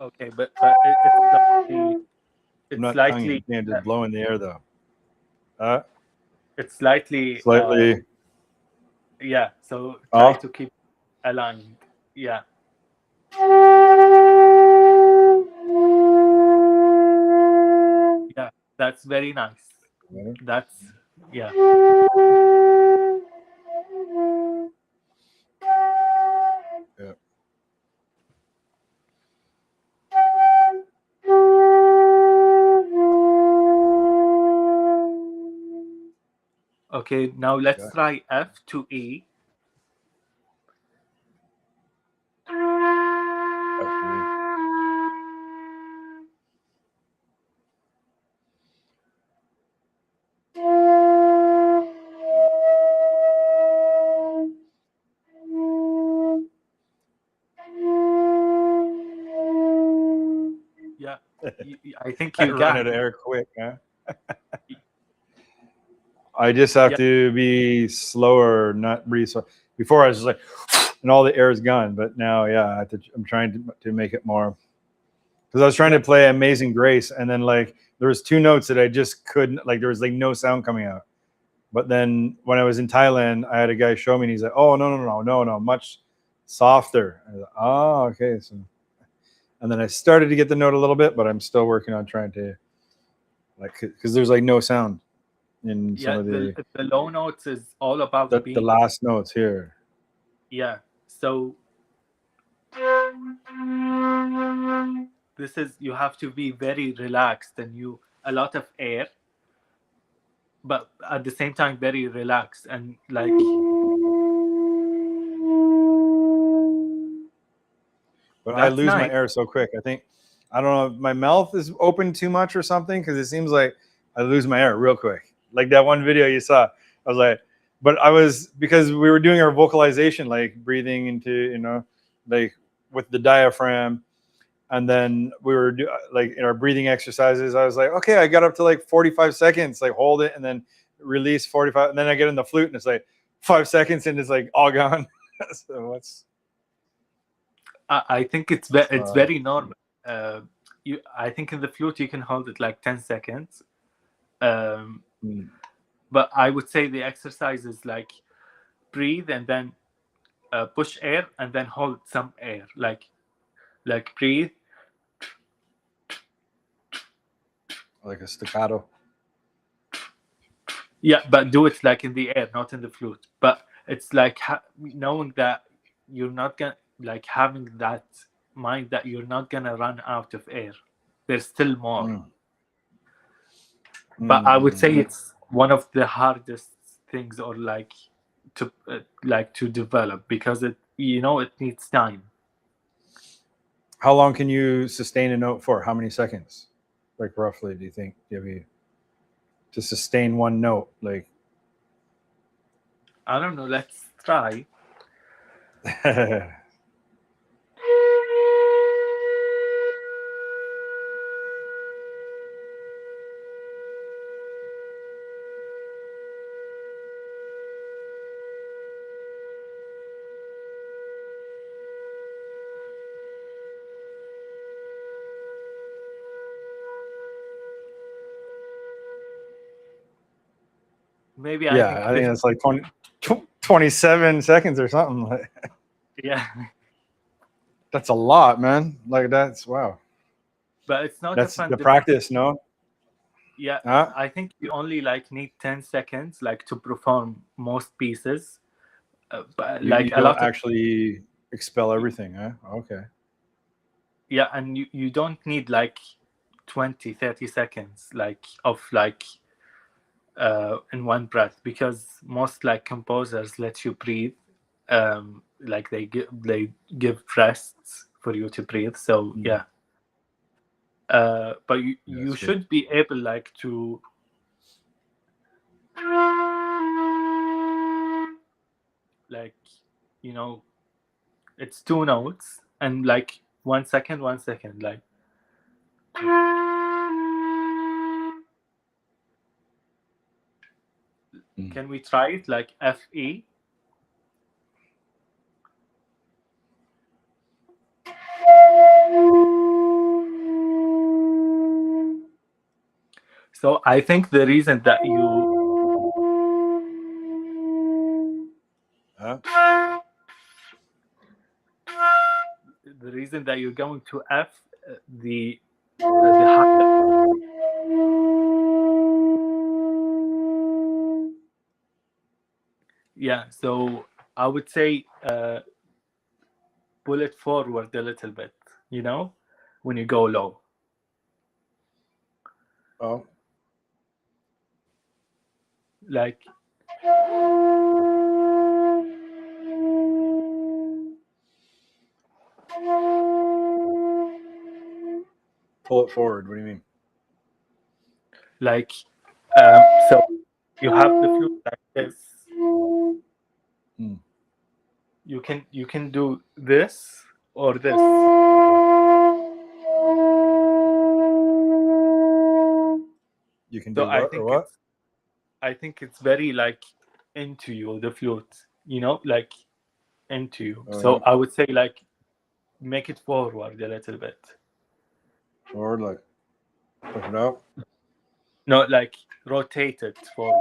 Okay, but I'm it's not tonguing. slightly You can't just blow in the air though. it's slightly Slightly yeah. So try off. to keep aligned. Yeah. Yeah, that's very nice. That's yeah. Yeah. Okay, now let's Yeah. try F to E. Absolutely. Yeah, I think I you ran got out of it. air quick, huh? I just have Yeah. to be slower, not breathe. So before I was just like, and all the air is gone. But now, yeah, I'm trying to make it more. Because I was trying to play Amazing Grace, and then like there was two notes that I just couldn't. Like there was like no sound coming out. But then when I was in Thailand, I had a guy show me, and he's like, "Oh no, much softer." I was like, oh, okay. So, and then I started to get the note a little bit, but I'm still working on trying to like because there's like no sound in some Yeah, of the low notes is all about the being last notes here. yeah. So this is you have to be very relaxed and you a lot of air, but at the same time very relaxed and like But I that's lose my nice. air so quick. I think I don't know if my mouth is open too much or something because it seems like I lose my air real quick. Like that one video you saw, I was like, but I was because we were doing our vocalization, like breathing into like with the diaphragm, and then we were like in our breathing exercises. I was like, okay, I got up to like 45 seconds, like hold it and then release 45, and then I get in the flute and it's like 5 seconds and it's like all gone. So what's I think it's very normal. I think in the flute you can hold it like 10 seconds. But I would say the exercise is like breathe and then push air and then hold some air. Like breathe. like a staccato. Yeah, but do it like in the air, not in the flute. But it's like knowing that you're not gonna like having that mind that you're not gonna run out of air. There's still more. But I would say it's one of the hardest things, or like to develop because it it needs time. How long can you sustain a note for? How many seconds? Like roughly, do you think? Give you to sustain one note? Like I don't know. Let's try. maybe I think it's like 27 seconds or something. Yeah, That's a lot, man. Like that's wow. but it's not a That's the fundamental. practice, no? Yeah, Huh? I think you only like need 10 seconds like to perform most pieces. But You like a don't lot of, actually expel everything, huh? Okay. yeah, and you don't need like 20-30 seconds like of like in one breath, because most like composers let you breathe, like they give rests for you to breathe. So yeah, but Yeah, you that's good. should be able like to like, you know, it's two notes and like 1 second, 1 second, like can we try it like FE? So I think the reason that Huh? you're going to F, the higher, yeah. So I would say pull it forward a little bit, you know, when you go low. Oh. Like Pull it forward. What do you mean? like so you have the flute like this. Hmm. You can do this or this. You can So do what or what? I think it's very like into you, the flute, you know, like into you. Oh So yeah. I would say like make it forward a little bit. Forward, like push it out. No, like rotate it forward.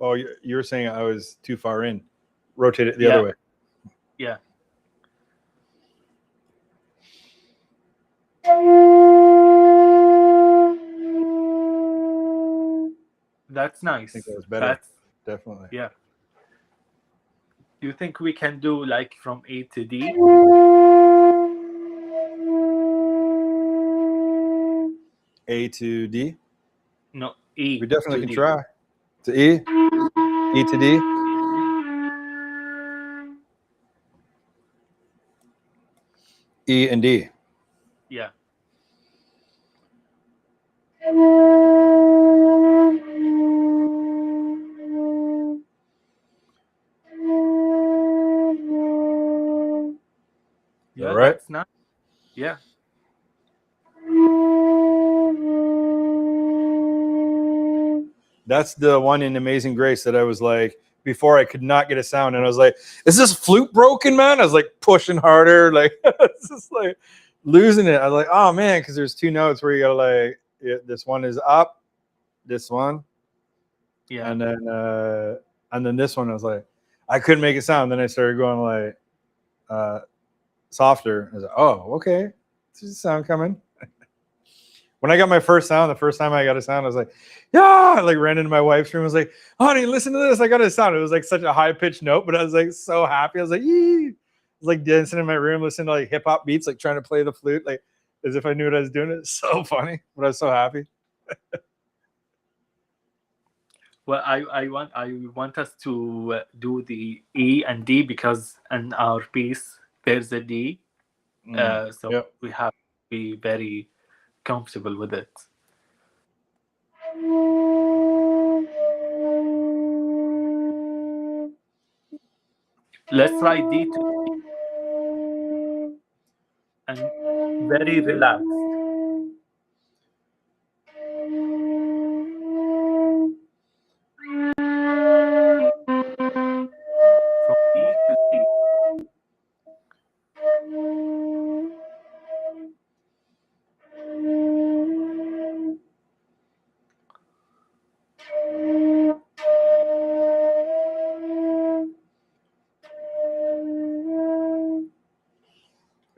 Oh, you were saying I was too far in. Rotate it the Yeah, other way. yeah. That's I think nice. that was better. That's Definitely. yeah. Do you think we can do like from A to D? A to D. No, We E definitely to can D. try. To E. E to D. E and D. Yeah. Is that Yeah, right? that's nice. Yeah. That's the one in Amazing Grace that I was like, before I could not get a sound, and I was like, "Is this flute broken, man?" I was like pushing harder, like it's just like losing it. I was like, "Oh man," because there's two notes where you gotta like, this one is up, this one, Yeah. and then this one. I was like, I couldn't make a sound. Then I started going like softer. I was like, "Oh, okay, there's a sound coming." When I got my first sound, the first time I got a sound, I was like, yeah, I like ran into my wife's room. I was like, honey, listen to this. I got a sound. It was like such a high pitched note, but I was like so happy. I was like, yee. I was like dancing in my room, listening to like hip hop beats, like trying to play the flute, like as if I knew what I was doing. It's so funny, but I was so happy. Well, I want us to do the E and D because in our piece there's a D, so Yep. we have to be very comfortable with it. Let's try D to and very relaxed.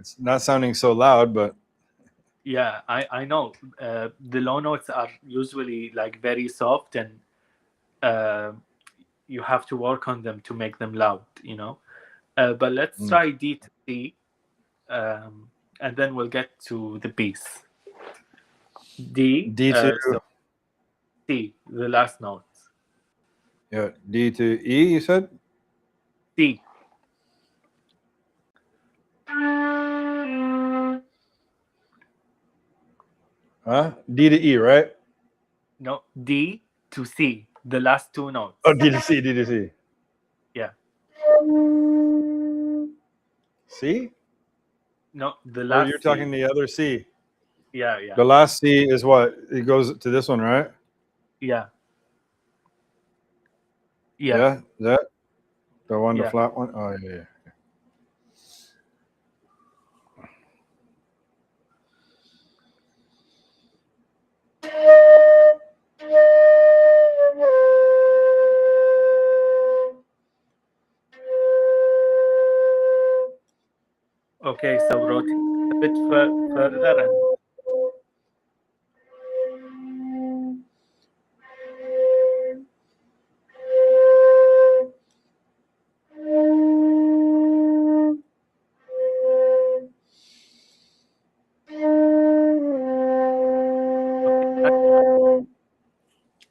It's not sounding so loud, but Yeah, I know. The low notes are usually like very soft, and you have to work on them to make them loud, you know. But let's try D to C, and then we'll get to the piece. D, D2. so C, the last note. Yeah, D to E. You said. C. Huh? D to E, right? No, D to C, the last two notes. Oh, D to C, D to C. Yeah. C? No, the Or last you're C. talking the other C. Yeah, yeah. The last C is what? It goes to this one, right? Yeah. Yeah. Yeah, that? The one, the Yeah. flat one? Oh, yeah, yeah. Okay, so rotate a bit further and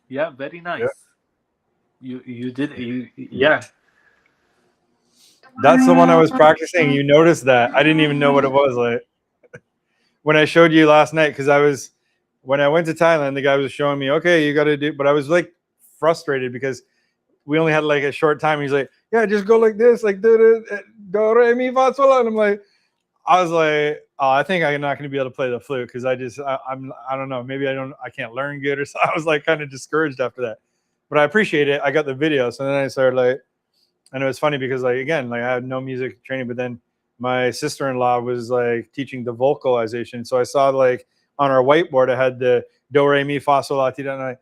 yeah, very nice. You did yeah. That's the one I was practicing. You noticed that. I didn't even know what it was. Like when I showed you last night, because when I went to Thailand, the guy was showing me, okay, you got to do, but I was like frustrated because we only had like a short time. He's like, yeah, just go like this, like do re mi fa sol la. And I was like, oh, I think I'm not going to be able to play the flute because I don't know, maybe I can't learn good or so. I was like kind of discouraged after that, but I appreciate it. I got the video, so then I started like, and it was funny because like again, like I had no music training, but then my sister-in-law was like teaching the vocalization, so I saw like on our whiteboard I had the do re mi fa sol la ti do, and I,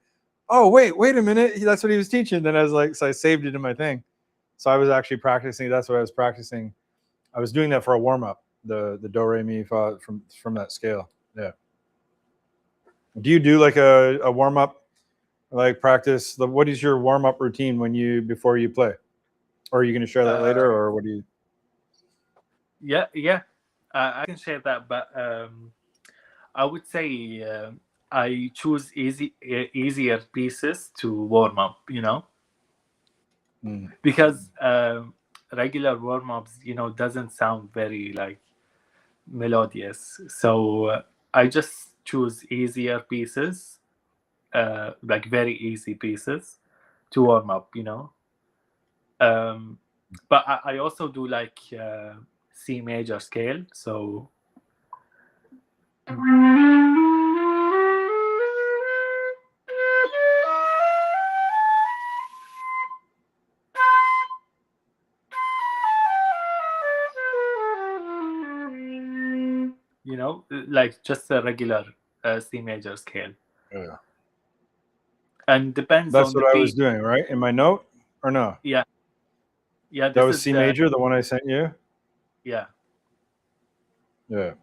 oh wait a minute, that's what he was teaching. Then I was like, so I saved it in my thing. So I was actually practicing. That's what I was practicing. I was doing that for a warm-up, the do re mi fa from that scale. Yeah. Do you do like a warm-up, like practice? What is your warm-up routine before you play? Or are you going to share that later, or what do you? Yeah. I can share that, but I would say I choose easier pieces to warm up, you know, because regular warm ups, you know, doesn't sound very like melodious. So I just choose easier pieces, like very easy pieces to warm up, you know. But I also do like C major scale, so you know, like just a regular C major scale. Yeah. And depends That's on the what I was beat. doing, right? In my note, or no? Yeah, That this was is C major, the one I sent you. yeah. Yeah.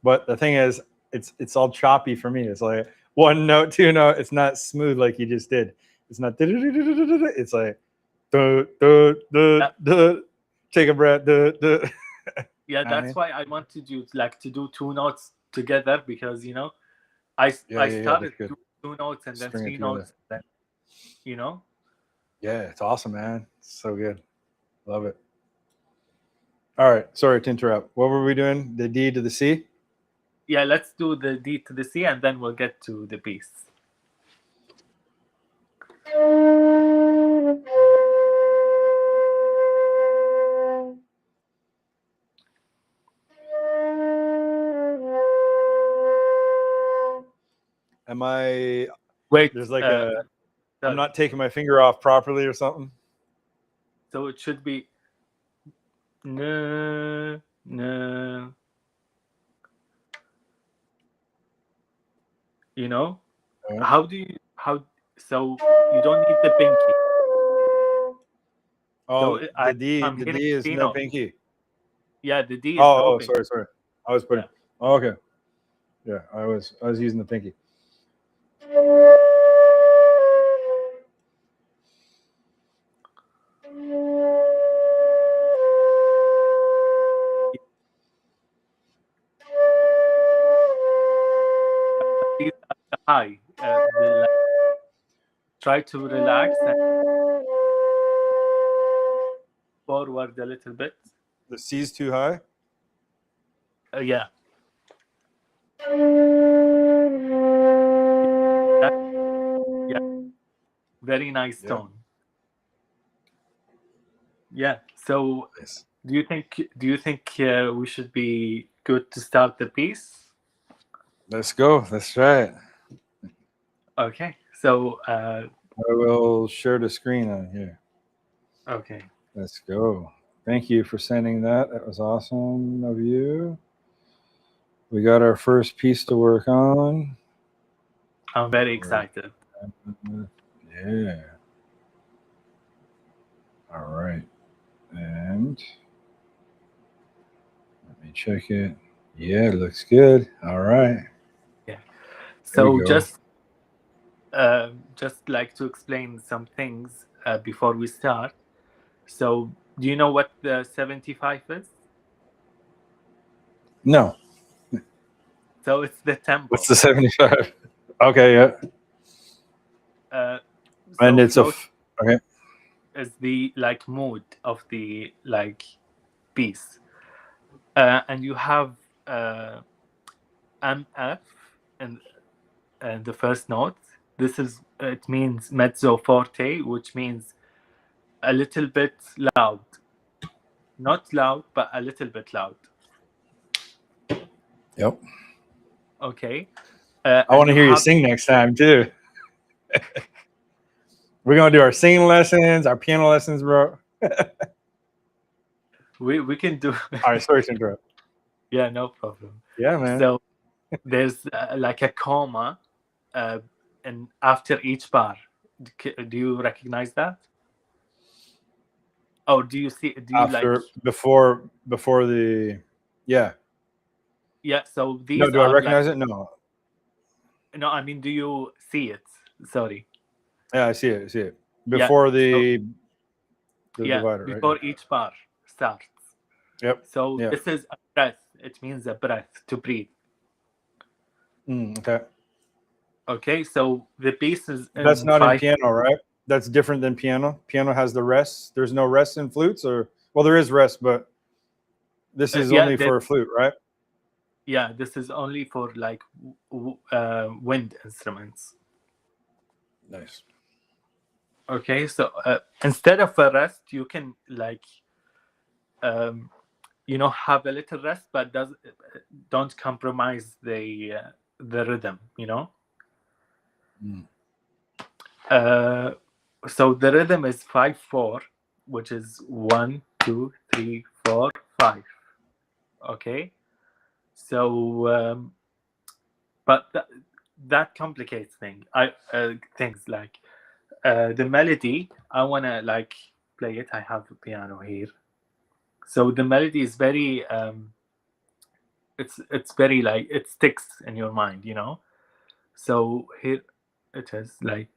But the thing is, it's all choppy for me. It's like one note, two note. It's not smooth like you just did. It's not. It's like, take a breath. Yeah, that's why I wanted you to do two notes together, because you know I started two notes and then three notes, and then, you know. Yeah, it's awesome, man. It's so good. Love it. All right, sorry to interrupt. What were we doing? The D to the C? Yeah, let's do the D to the C, and then we'll get to the piece. Am I? Wait, There's like I'm not taking my finger off properly or something. So it should be no. You know, how so you don't need the pinky. Oh, So the D is hitting no C note. pinky. Yeah, the D is Oh, open. sorry. I was putting. Yeah. Oh, okay. Yeah, I was using the pinky. These are the high. Try to relax and forward a little bit. The C's too high. Yeah. Yeah. Very nice Yeah. tone. Yeah. So, Nice. do you think we should be good to start the piece? Let's go. Let's try it. Okay. So, I will share the screen on here. okay. Let's go. Thank you for sending that. That was awesome of you. We got our first piece to work on. I'm very excited. Yeah. All right. And let me check it. Yeah, it looks good. All right. Yeah. There we So go. just like to explain some things before we start. So, do you know what the 75 is? No. So it's the tempo. What's the 75? Okay, yeah. And So it's a float okay. is the like mood of the like piece, and you have MF and the first note. This is it means mezzo forte, which means a little bit loud, not loud, but a little bit loud. Yep. Okay. I want to hear you sing next time too. We're gonna do our singing lessons, our piano lessons, bro. We can do. All right, sorry to interrupt. Yeah, no problem. Yeah, man. So there's like a comma, and after each bar. Do you recognize that? Oh, do you see? Do you After before the yeah. Yeah. So these No, do I are recognize it? No. No, I mean, do you see it? Sorry. Yeah, I see it. I see it. Yeah, Before so- the Yeah, divider, right? before each bar starts. Yep. So Yeah. this is a breath. It means a breath to breathe. Okay. Okay, so the piece is That's in not in 5. piano, right? That's different than piano. Piano has the rest. There's no rest in flutes, or well, there is rest, but this is Yeah, only for a flute, right? Yeah, this is only for like wind instruments. Nice. Okay, so instead of a rest, you can like have a little rest, but don't compromise the rhythm. Mm. So the rhythm is 5/4, which is 1, 2, 3, 4, 5. Okay, so but that complicates things. Things like the melody. I wanna like play it. I have a piano here. So the melody is very it's very like it sticks in your mind. So here it is. Like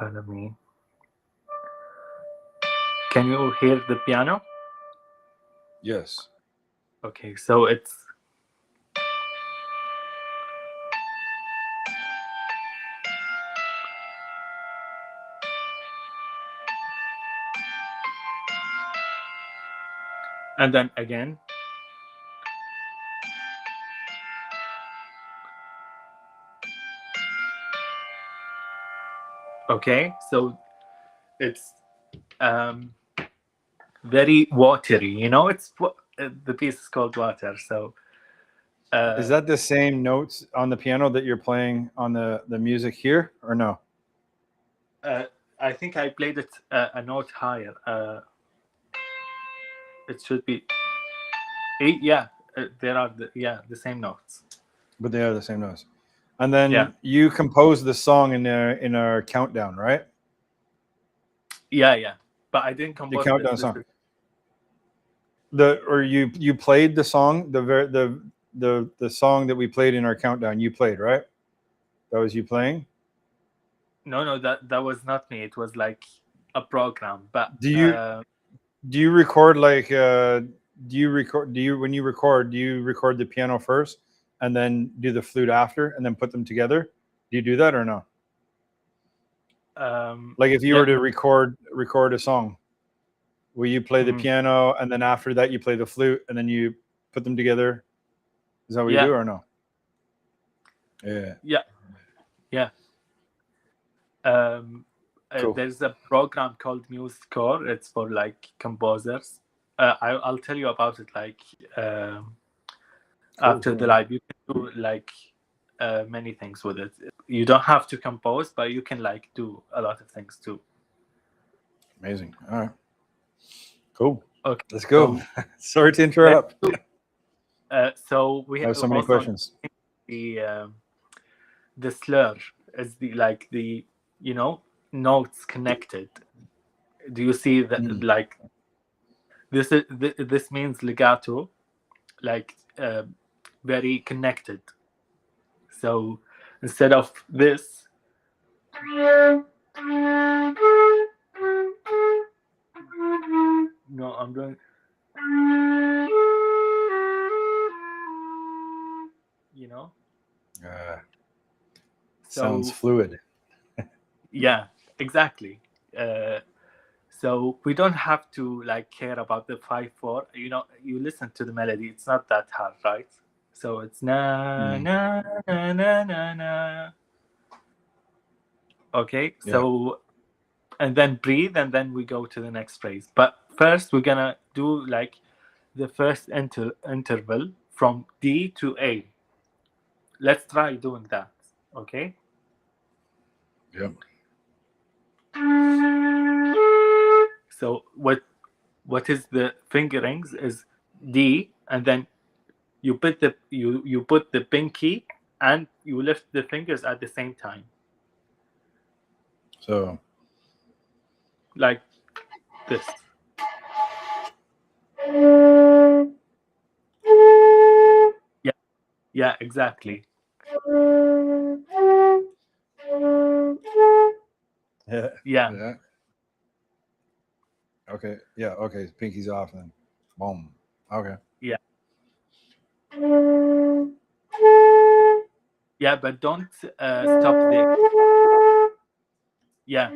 let me. Can you hear the piano? Yes. Okay, so it's and then again. Okay, so it's very watery. It's the piece is called Water. So Is that the same notes on the piano that you're playing on the music here, or no? I think I played it a note higher. It should be 8. Yeah, there are the same notes. But they are the same notes. And then Yeah. you composed the song in our countdown, right? Yeah. But I didn't compose countdown this. song. you played the song, the song that we played in our countdown. You played, right? That was you playing. No, that was not me. It was like a program. But Do you record like do you when you record, do you record the piano first and then do the flute after and then put them together? Do you do that or no? Like if you yeah, were to record a song, will you play the mhm. piano and then after that you play the flute and then you put them together? Is that what you Yeah, do or no? Yeah. yeah. Um, Cool. there's a program called MuseScore. It's for like composers. I'll tell you about it like Cool. after the live. You can do like many things with it. You don't have to compose, but you can like do a lot of things too. Amazing. All right. Cool. Okay, Let's go. so Sorry to let's interrupt. do. So we I have so many also questions. the slur is the notes connected. Do you see that? Mm. Like this means legato, like very connected. So instead of this, no, I'm doing. You know. Sounds So fluid. yeah, exactly. So we don't have to like care about the 5/4. You know, you listen to the melody; it's not that hard, right? So it's na Mm. na na na na na. Okay, Yeah. so and then breathe, and then we go to the next phrase. But first, we're gonna do like the first interval from D to A. Let's try doing that. Okay. Yep. So what is the fingerings is D, and then you put the pinky and you lift the fingers at the same time, So like this. Yeah, yeah, exactly. yeah. Yeah, Yeah. Okay. Yeah. Okay. Pinky's off then. Boom. Okay. yeah, yeah, but don't stop there. Yeah,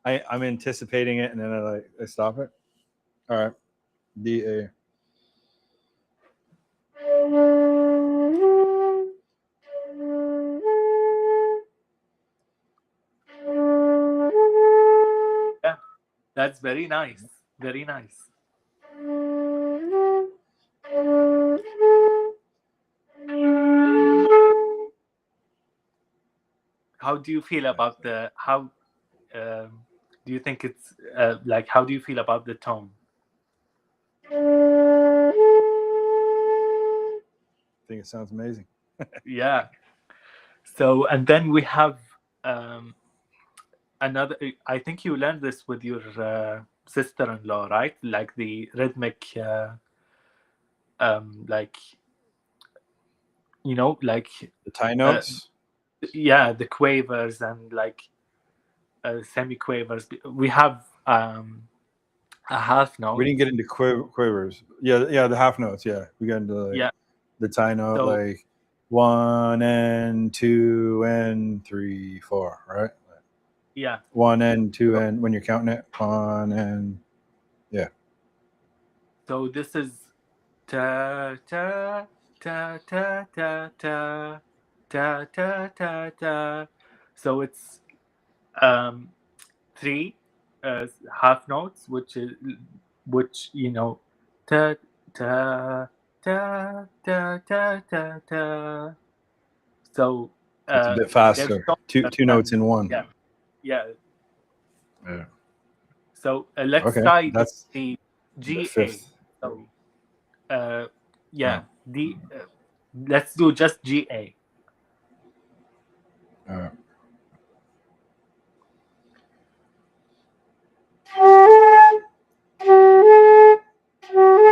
I'm anticipating it and then I stop it. All right. D A. yeah, that's very nice, very nice. How do you feel about the how? Do you think it's like how do you feel about the tone? I think it sounds amazing. Yeah. So and then we have another. I think you learned this with your sister-in-law, right? Like the rhythmic, like like The tie uh, notes. yeah, the quavers and like semi-quavers. We have a half We note. didn't get into quavers. Yeah. Yeah. The half notes. Yeah. We got into like Yeah. the tie note, So like 1 and 2 and 3, 4, right? yeah. 1 and 2 and when you're counting it, 1 and yeah. So this is ta ta ta ta ta ta ta ta ta ta. So it's 3 half notes, which ta ta ta ta ta ta ta. So It's a bit they're faster. Two shorter two notes than in one. yeah, yeah. Yeah. So let's Okay. try That's the the GA. fifth. So Oh, yeah, let's do just GA. all right.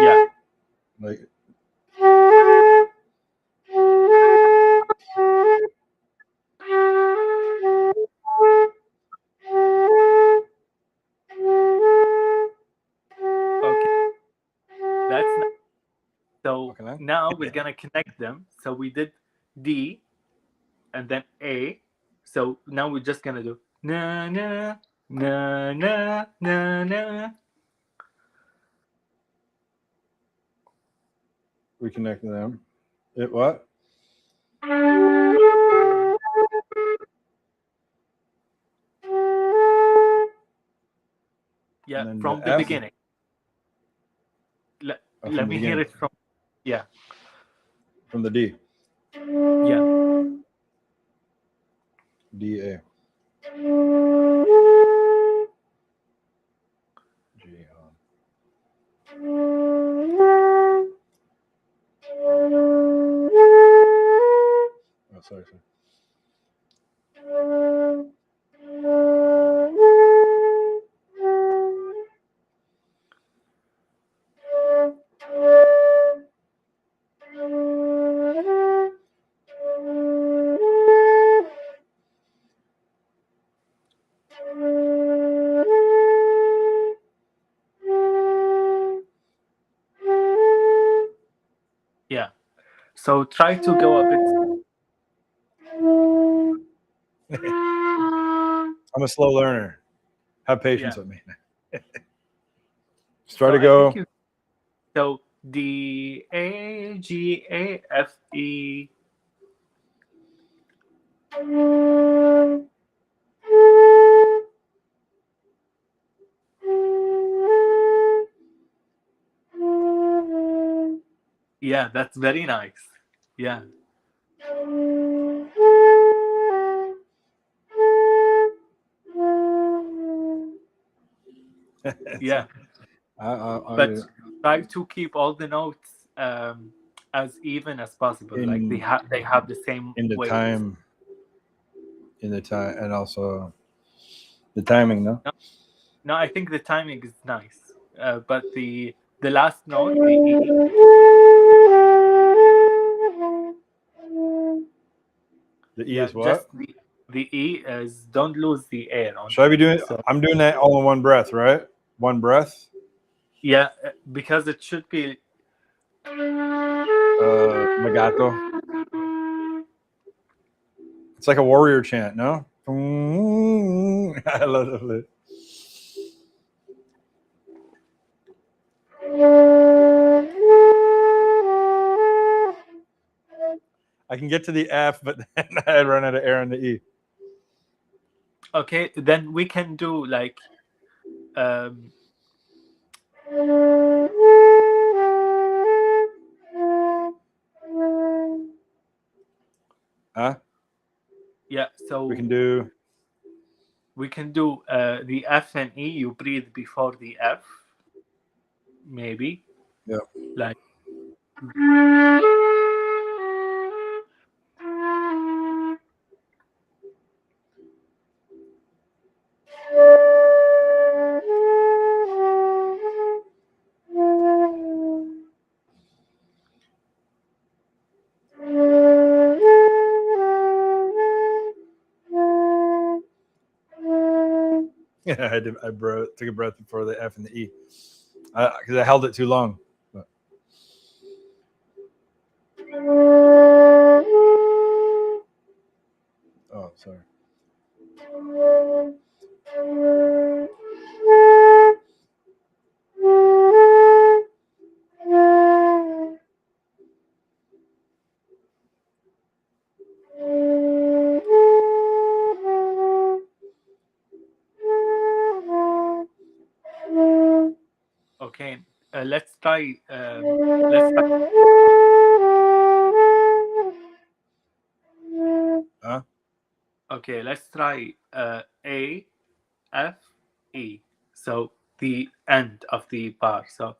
Yeah. Like Okay. That's nice. So okay, now we're gonna connect them. So we did D and then A. So now we're just gonna do na na na na na na. reconnect them. It what? Yeah, And then from the the F beginning. from Let the me hear beginning. it from. Yeah, From the D. yeah, D A. G on. Oh, sorry. yeah. So try to go a bit. I'm a slow learner. Have patience Yeah. with me. Just try So to I think go. you. So D A G A F E. Yeah, that's very nice. Yeah, yeah. But I try to keep all the notes as even as possible. Like they have the same in the weight. time, and also the timing, no? No, I think the timing is nice. But the last note, the E, The E yeah, is what? just the E is don't lose the air on Should I it. be doing? So I'm doing that all in one breath, right? One breath. yeah, because it should be. Legato. It's like a warrior chant, no? I love it. I can get to the F, but then I run out of air on the E. Okay, then we can do like um Huh? yeah. We So can do. we can do the F and E. You breathe before the F, maybe Yeah. like. Yeah, I did. Took a breath before the F and the E because I held it too long. But. Oh, sorry. Okay, let's try. Let's try. Huh? Okay, let's try A, F, E. So the end of the bar. So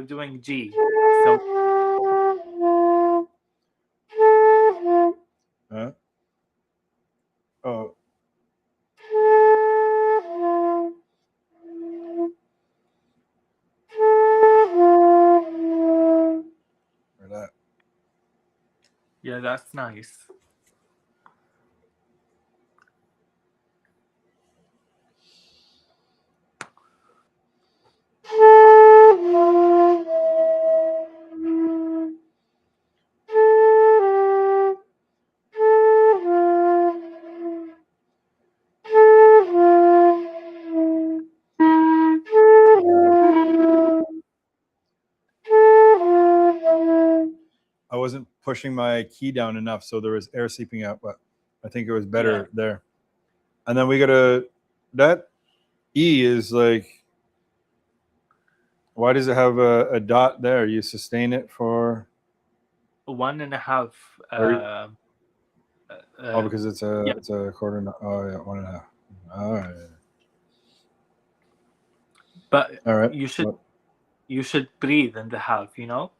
doing G. So Oh. Or that. yeah, that's nice. I wasn't pushing my key down enough, so there was air seeping out, but I think it was better there. And then we gotta, that E is like, why does it have a dot there? You sustain it for 1.5. oh, because it's a yeah. it's a quarter. Oh yeah, 1.5. All right. But All right. you should breathe in the half, you know.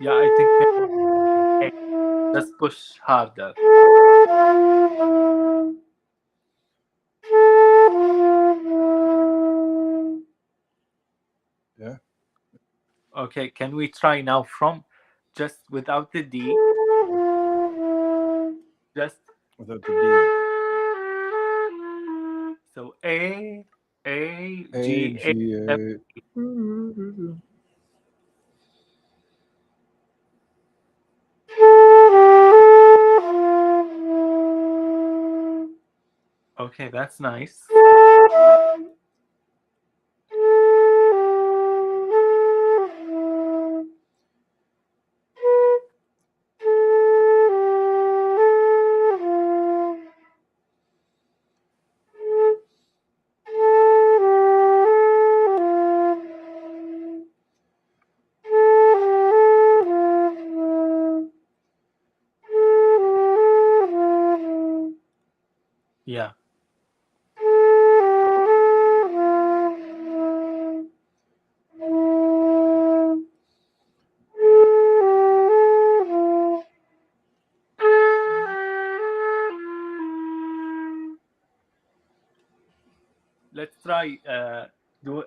Yeah, I think okay, just push harder. Yeah. Okay, can we try now from just without the D? Just Without the D. so A A G A. G A. Okay, that's nice. Yeah. Let's try do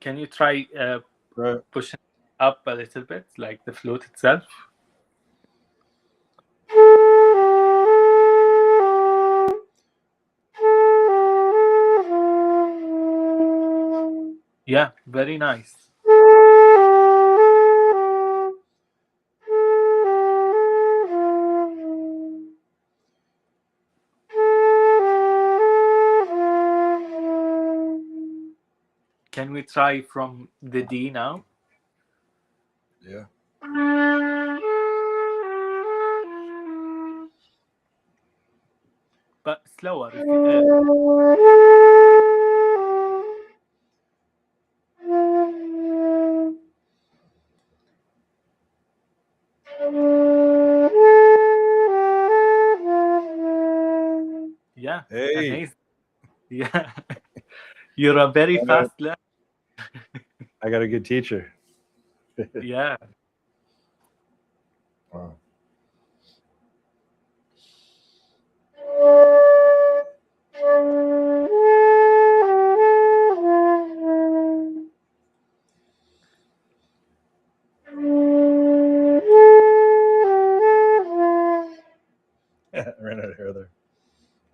can you try Right. pushing up a little bit like the flute itself? Yeah, very nice. Can we try from the D now? Yeah. But slower. Yeah, Hey. amazing. Yeah, you're a very fast learner. I got a good teacher. Yeah. Wow. I ran out of hair there.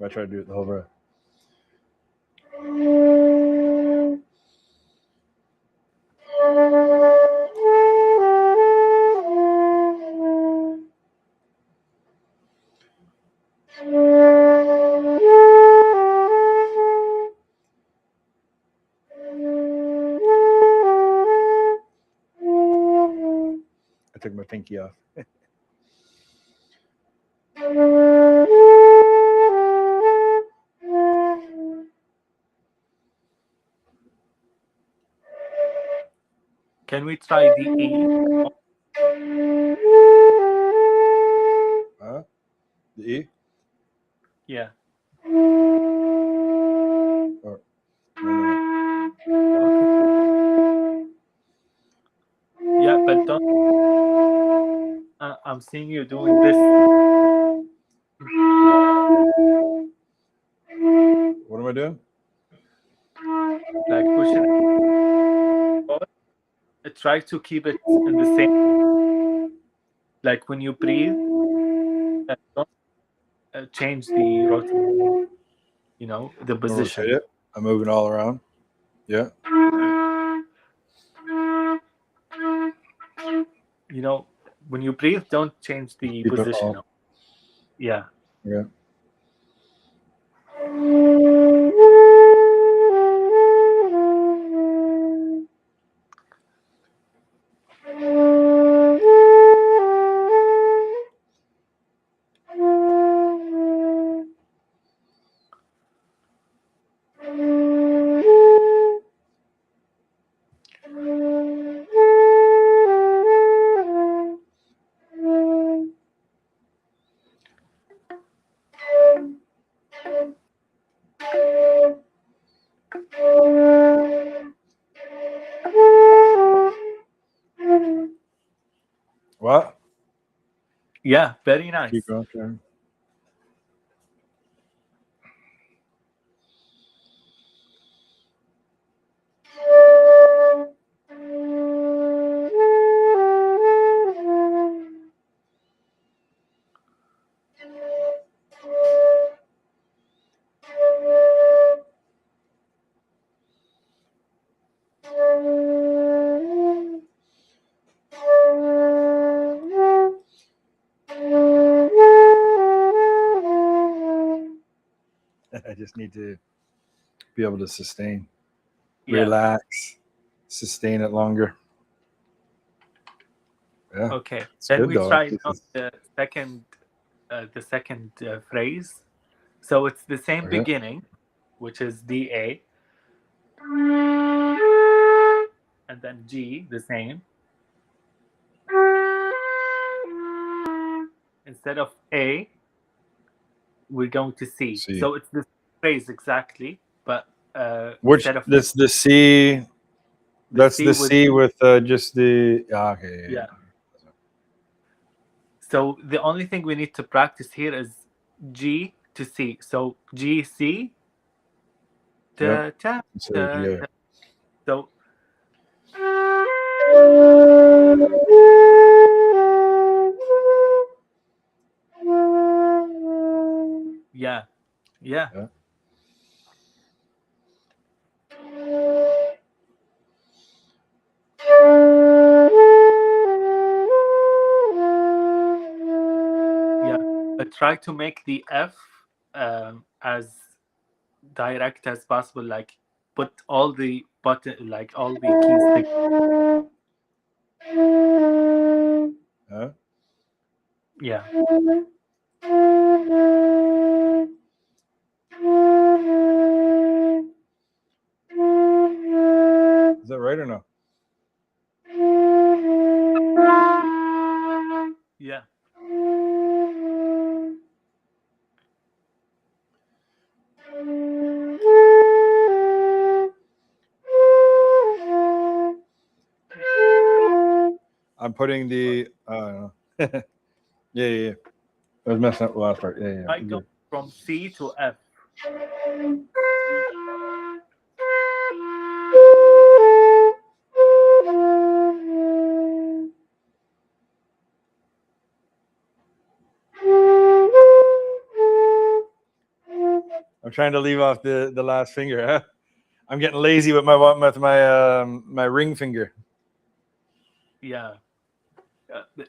I tried to do it the whole breath. I took my pinky off. Can we try the E? The E? Yeah. Or, no. Okay. Yeah, but don't. I'm seeing you doing this. What am I doing? Like pushing it. Try to keep it in the same. Like when you breathe, don't change the rotation. You know, the position. Rotate it. I'm moving all around. Yeah. You know, when you breathe, don't change the Keep it position. all. Yeah. Yeah. What? Yeah, very nice. Keep going. Okay. I just need to be able to sustain, relax, sustain it longer. Yeah. Okay. It's Then good we though. try the second phrase. So it's the same Okay. beginning, which is DA, and then G, the same. Instead of A, we're going to C. C. So it's the phrase exactly, but Which instead of that's the C. That's C the with C with just the. Okay. yeah. So the only thing we need to practice here is G to C. So G C. Yep. Ta, So, ta, yeah. ta. So yeah, yeah. Yeah. Yeah, but try to make the F as direct as possible. Like put all the button, like all the keys together. Huh? Yeah, Is that right or no? yeah. I'm putting the. Yeah, yeah, yeah. I was messing up the last part. Yeah, yeah. I go from C to F. I'm trying to leave off the last finger. Huh? I'm getting lazy with my my ring finger. Yeah,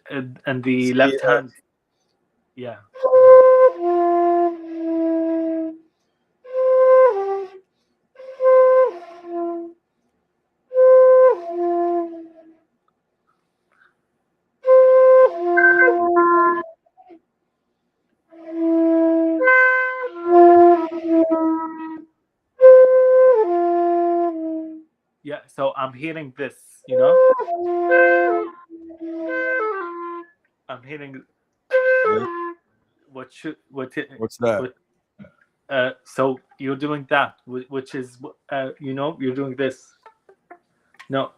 and the C, left F. hand. Yeah, Yeah, so I'm hearing this, you know? I'm hearing What's what that? so you're doing that, which is you know, you're doing this. No,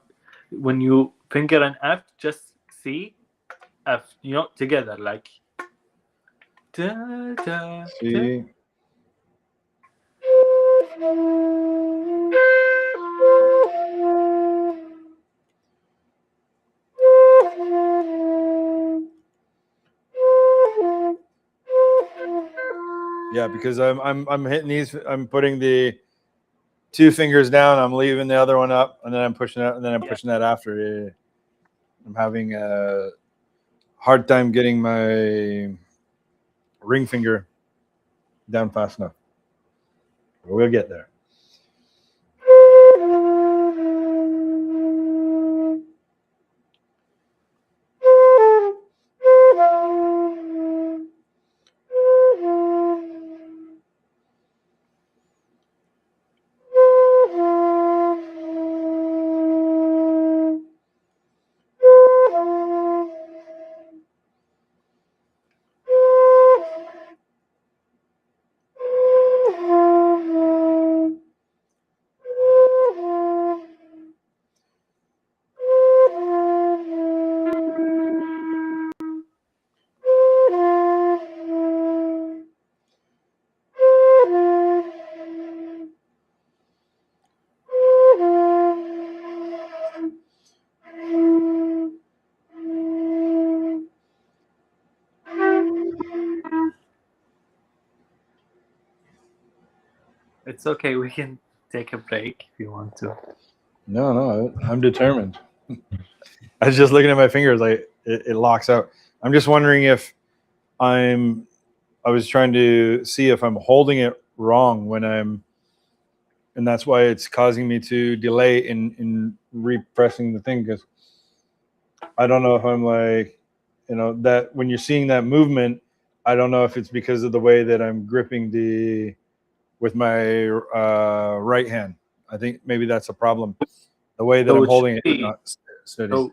when you finger an F, just C, F, you know, together, like da, da, da. See. Yeah, because I'm hitting these. I'm putting the 2 fingers down. I'm leaving the other one up, and then I'm pushing it, and then I'm pushing that after. Yeah. I'm having a hard time getting my ring finger down fast enough. We'll get there. It's okay. We can take a break if you want to. No, I'm determined. I was just looking at my fingers, like it locks out. I'm just wondering if I was trying to see if I'm holding it wrong when I'm, and that's why it's causing me to delay in repressing the thing, because I don't know if I'm like, that when you're seeing that movement, I don't know if it's because of the way that I'm gripping with my right hand. I think maybe that's a problem. The way that So I'm it should holding it is be not steady. so.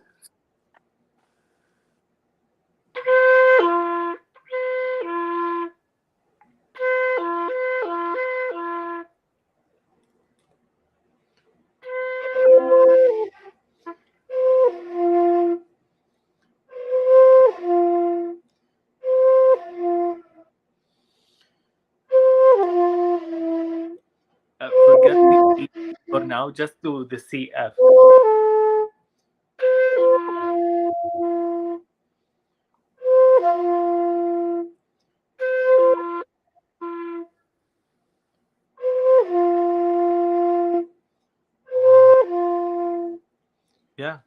Forget the E for now. Just do the CF. Yeah.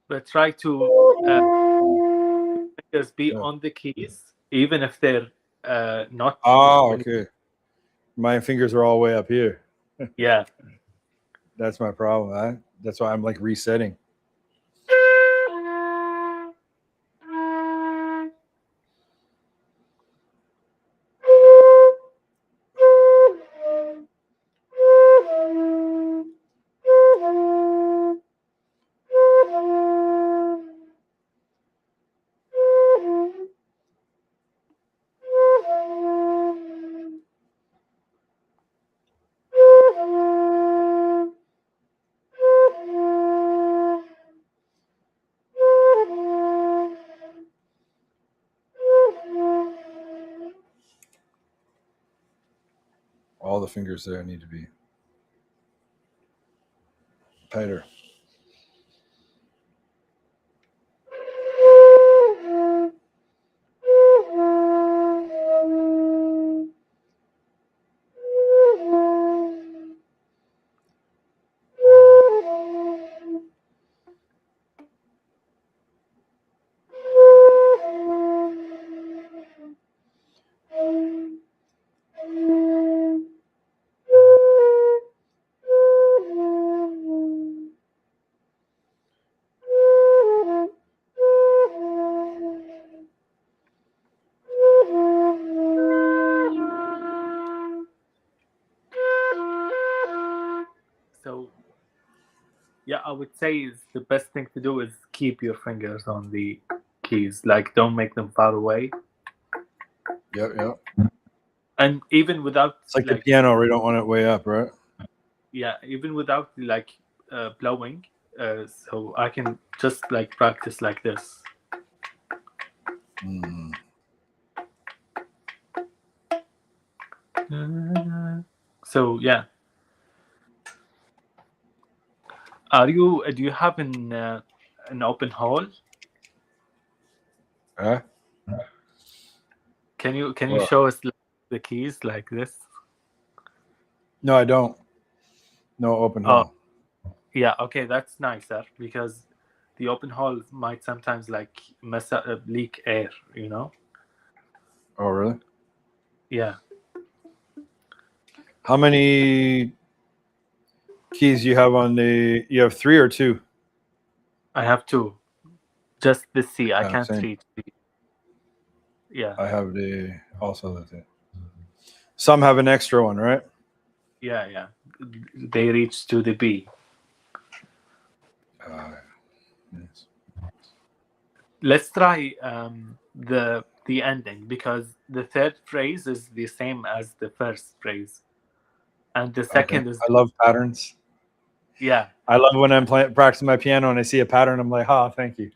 But try to fingers be on the keys, even if they're not. Oh, When okay. My fingers are all the way up here. yeah. That's my problem. That's why I'm like resetting. All the fingers there need to be tighter. would say is the best thing to do is keep your fingers on the keys. Like, don't make them far away. Yep. And even without It's like the piano, we don't want it way up, right? Yeah, even without like blowing, so I can just like practice like this. So yeah, do you have an open hole? Huh? Can you show us the keys like this? No, I don't. No open hole. Yeah, okay, that's nicer because the open hole might sometimes like mess up, leak air, you know? Oh, really? Yeah. How many keys you have on the? You have 3 or 2? I have 2. Just the C. I can't Same. reach the. Yeah. I have also the thing. Some have an extra one, right? Yeah. They reach to the B. Yes. Let's try the ending because the third phrase is the same as the first phrase, and the second is I love patterns. yeah. I love when I'm practicing my piano and I see a pattern. I'm like, thank you.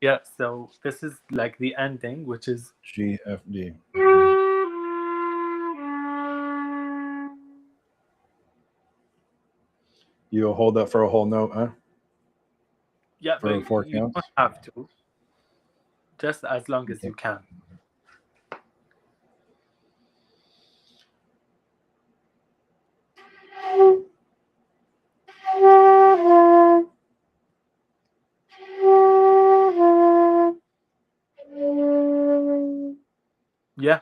Yeah. So this is like the ending, which is G, F, D. You'll hold that for a whole note, huh? yeah, For but 4 you counts. don't have to. Just as long as you can. Yeah.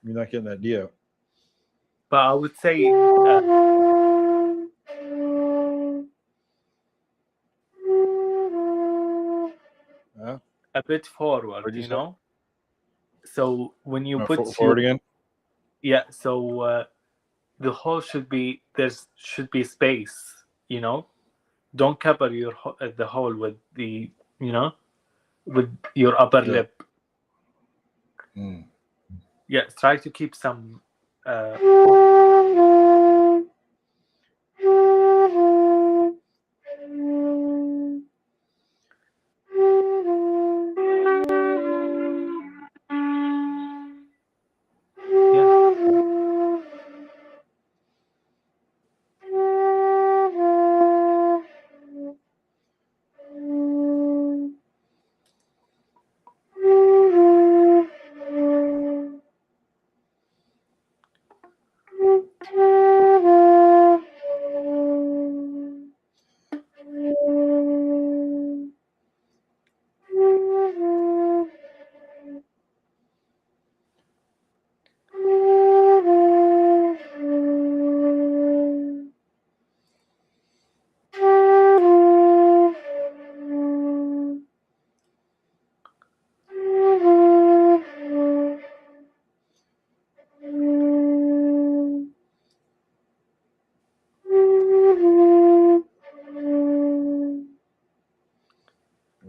You're not getting that D out. But I would say a bit forward, you know? So when you put forward again? Yeah, so the hole should be, there should be space, you know? Don't cover the hole with the, you know, with your upper lip. Yeah, try to keep some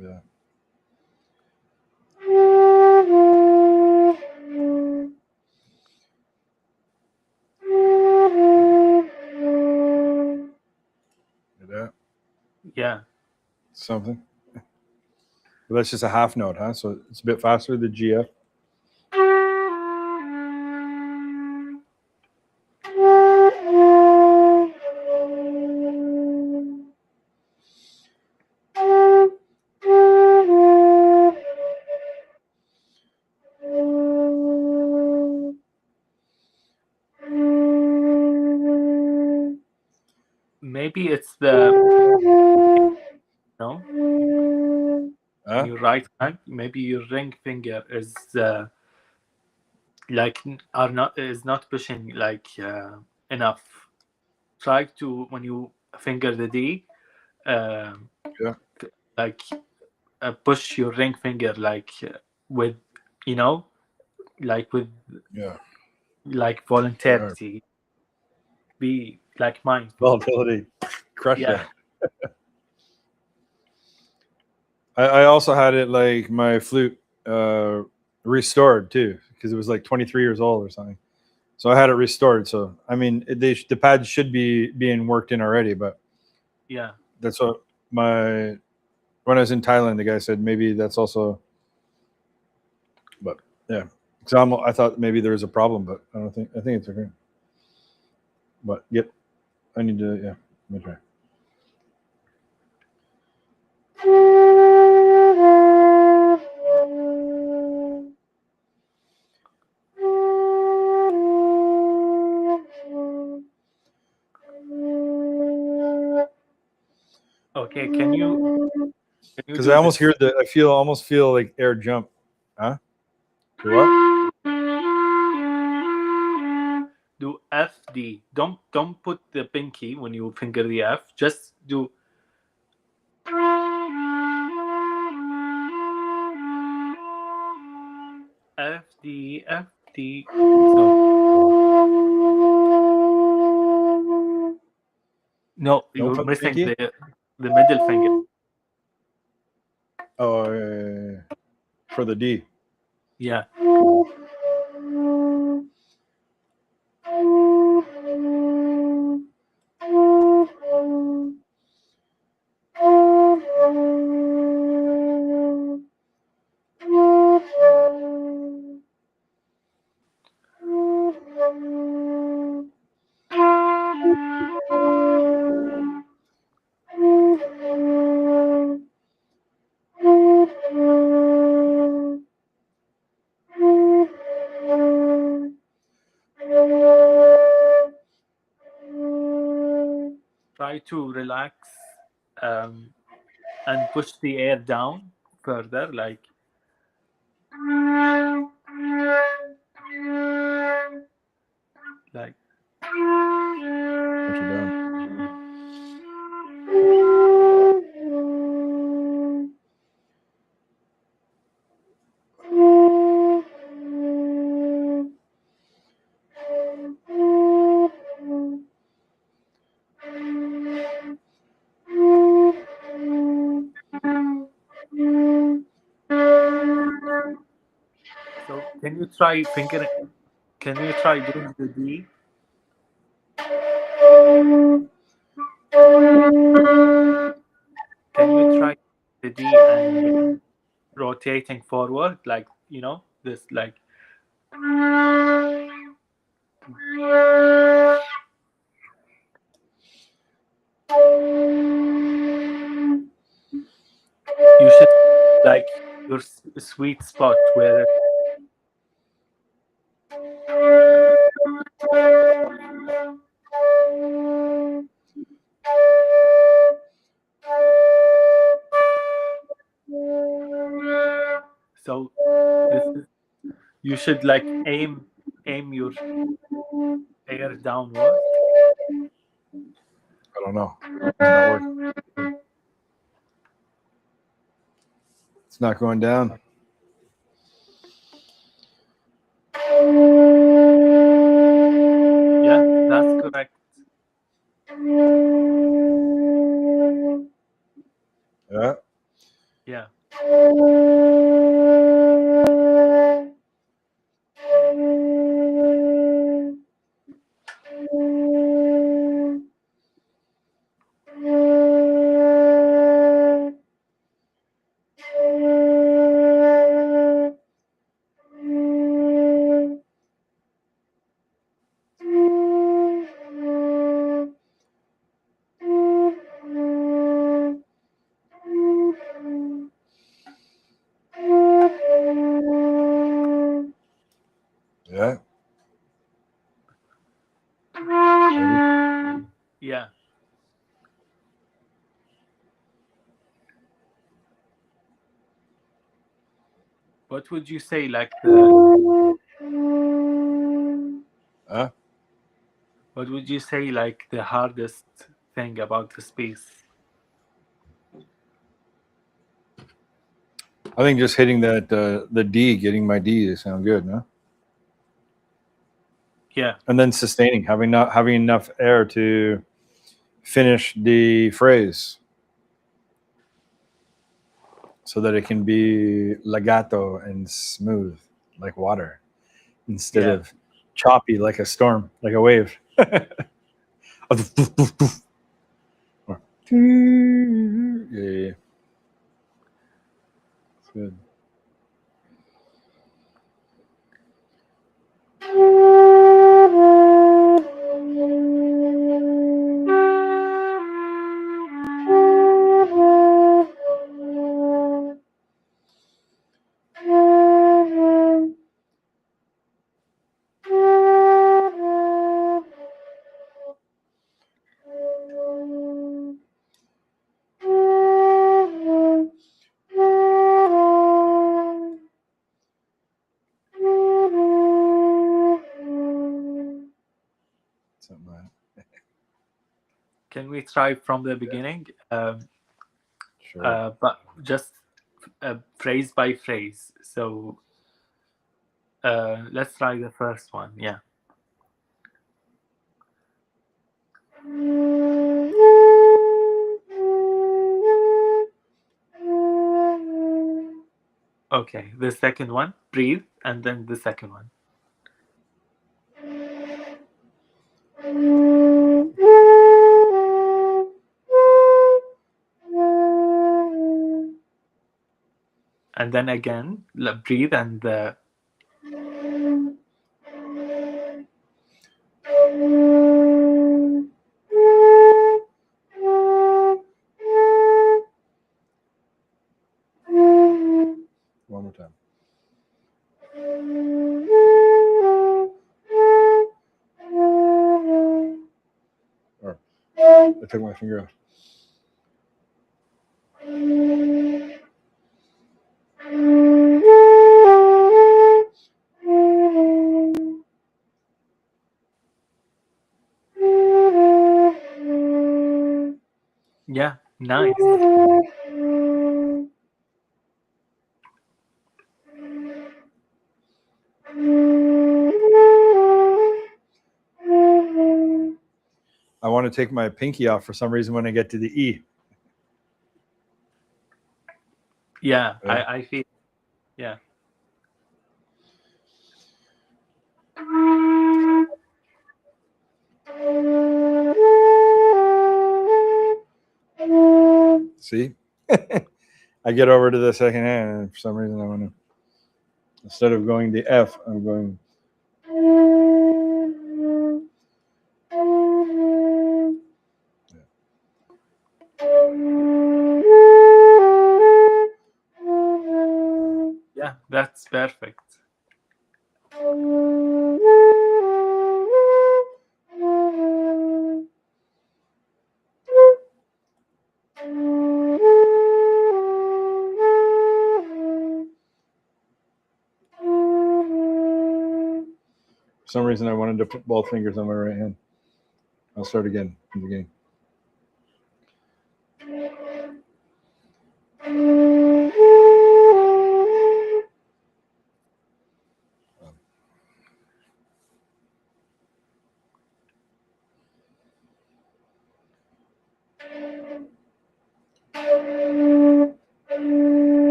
Yeah. That? Yeah. Something. But that's just a half note, huh? So it's a bit faster, the GF. Maybe it's the no. Your right hand, maybe your ring finger is like is not pushing like enough. Try to, when you finger the D, like push your ring finger like with, you know, like with Yeah. like voluntarity, be like mindful. Volatility. Crush Yeah. that. I also had it like my flute restored too, because it was like 23 years old or something. So I had it restored. So I mean, the pads should be being worked in already, but Yeah. that's what when I was in Thailand, the guy said maybe that's also. But yeah, because I thought maybe there was a problem, but I don't think. I think it's okay. But yep, I need to. Yeah, let me try. Okay. Can you Because I do almost this? hear the. I almost feel like air jump. Huh? Do what? Do F D. Don't put the pinky when you finger the F. Just do F D F D. So no, Don't you're put the missing pinky. the middle finger. Oh, for the D. Yeah. Try to relax and push the air down further, like like Push it down. so. Can you try finger? Can you try doing the D? Can you try the D and rotating forward, like this, like you should like your sweet spot where so this is you should like aim your air downward. I don't know. It's not working. It's not going down. Yeah, that's correct. Yeah. Yeah. Yeah. Yeah. What would you say like Huh? what would you say like the hardest thing about the space? I think just hitting that the D, getting my D to sound good, no? Yeah. And then sustaining, having enough air to finish the phrase, so that it can be legato and smooth like water, instead Yeah. of choppy like a storm, like a wave. Yeah. It's good. Something like that. Can we try from the beginning? Sure. But just phrase by phrase. So let's try the first one. Yeah. Okay. The second one, breathe, and then the second one. And then again, breathe and One more time. Or I took my finger off. yeah, nice. I want to take my pinky off for some reason when I get to the E. Yeah, Yeah. I feel. Yeah. See? I get over to the second hand, and for some reason I want to, instead of going the F, I'm going. Yeah, that's perfect. For some reason I wanted to put both fingers on my right hand. I'll start again from the beginning.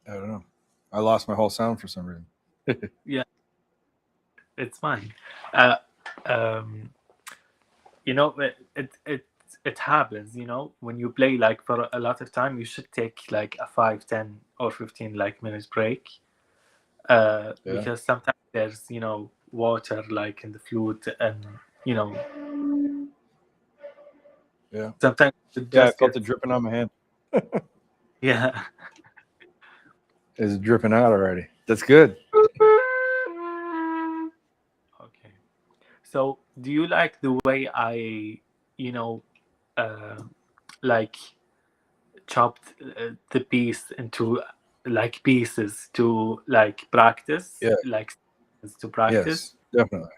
I don't know. I lost my whole sound for some reason. Yeah, it's fine. you know, it happens, you know, when you play like for a lot of time, you should take like a 5, 10, or 15 like minutes break, because sometimes there's, you know, water like in the flute, and you know, sometimes it Yeah, I just felt it gets, dripping on my hand. yeah. It's dripping out already. That's good. Okay, so do you like the way I, you know, uh, like chopped the piece into like pieces to like practice, Yeah. like to practice? Yes. Definitely.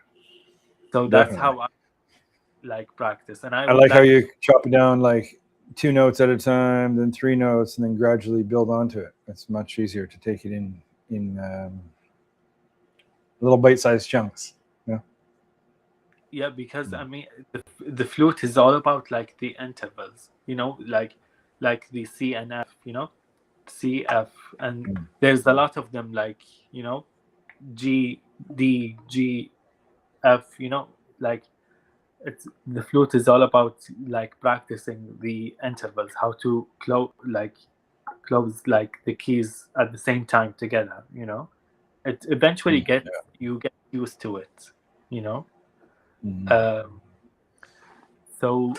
So that's Definitely. how I like practice, and I I would like how like, you chop it down like 2 notes at a time, then 3 notes, and then gradually build onto it. It's much easier to take it in little bite-sized chunks. Yeah. yeah, because I mean the flute is all about like the intervals, you know, like the C and F, you know, C F, and there's a lot of them, like, you know, G D G F, you know, like it's, the flute is all about like practicing the intervals, how to close like the keys at the same time together, you know. It eventually you get used to it, you know. So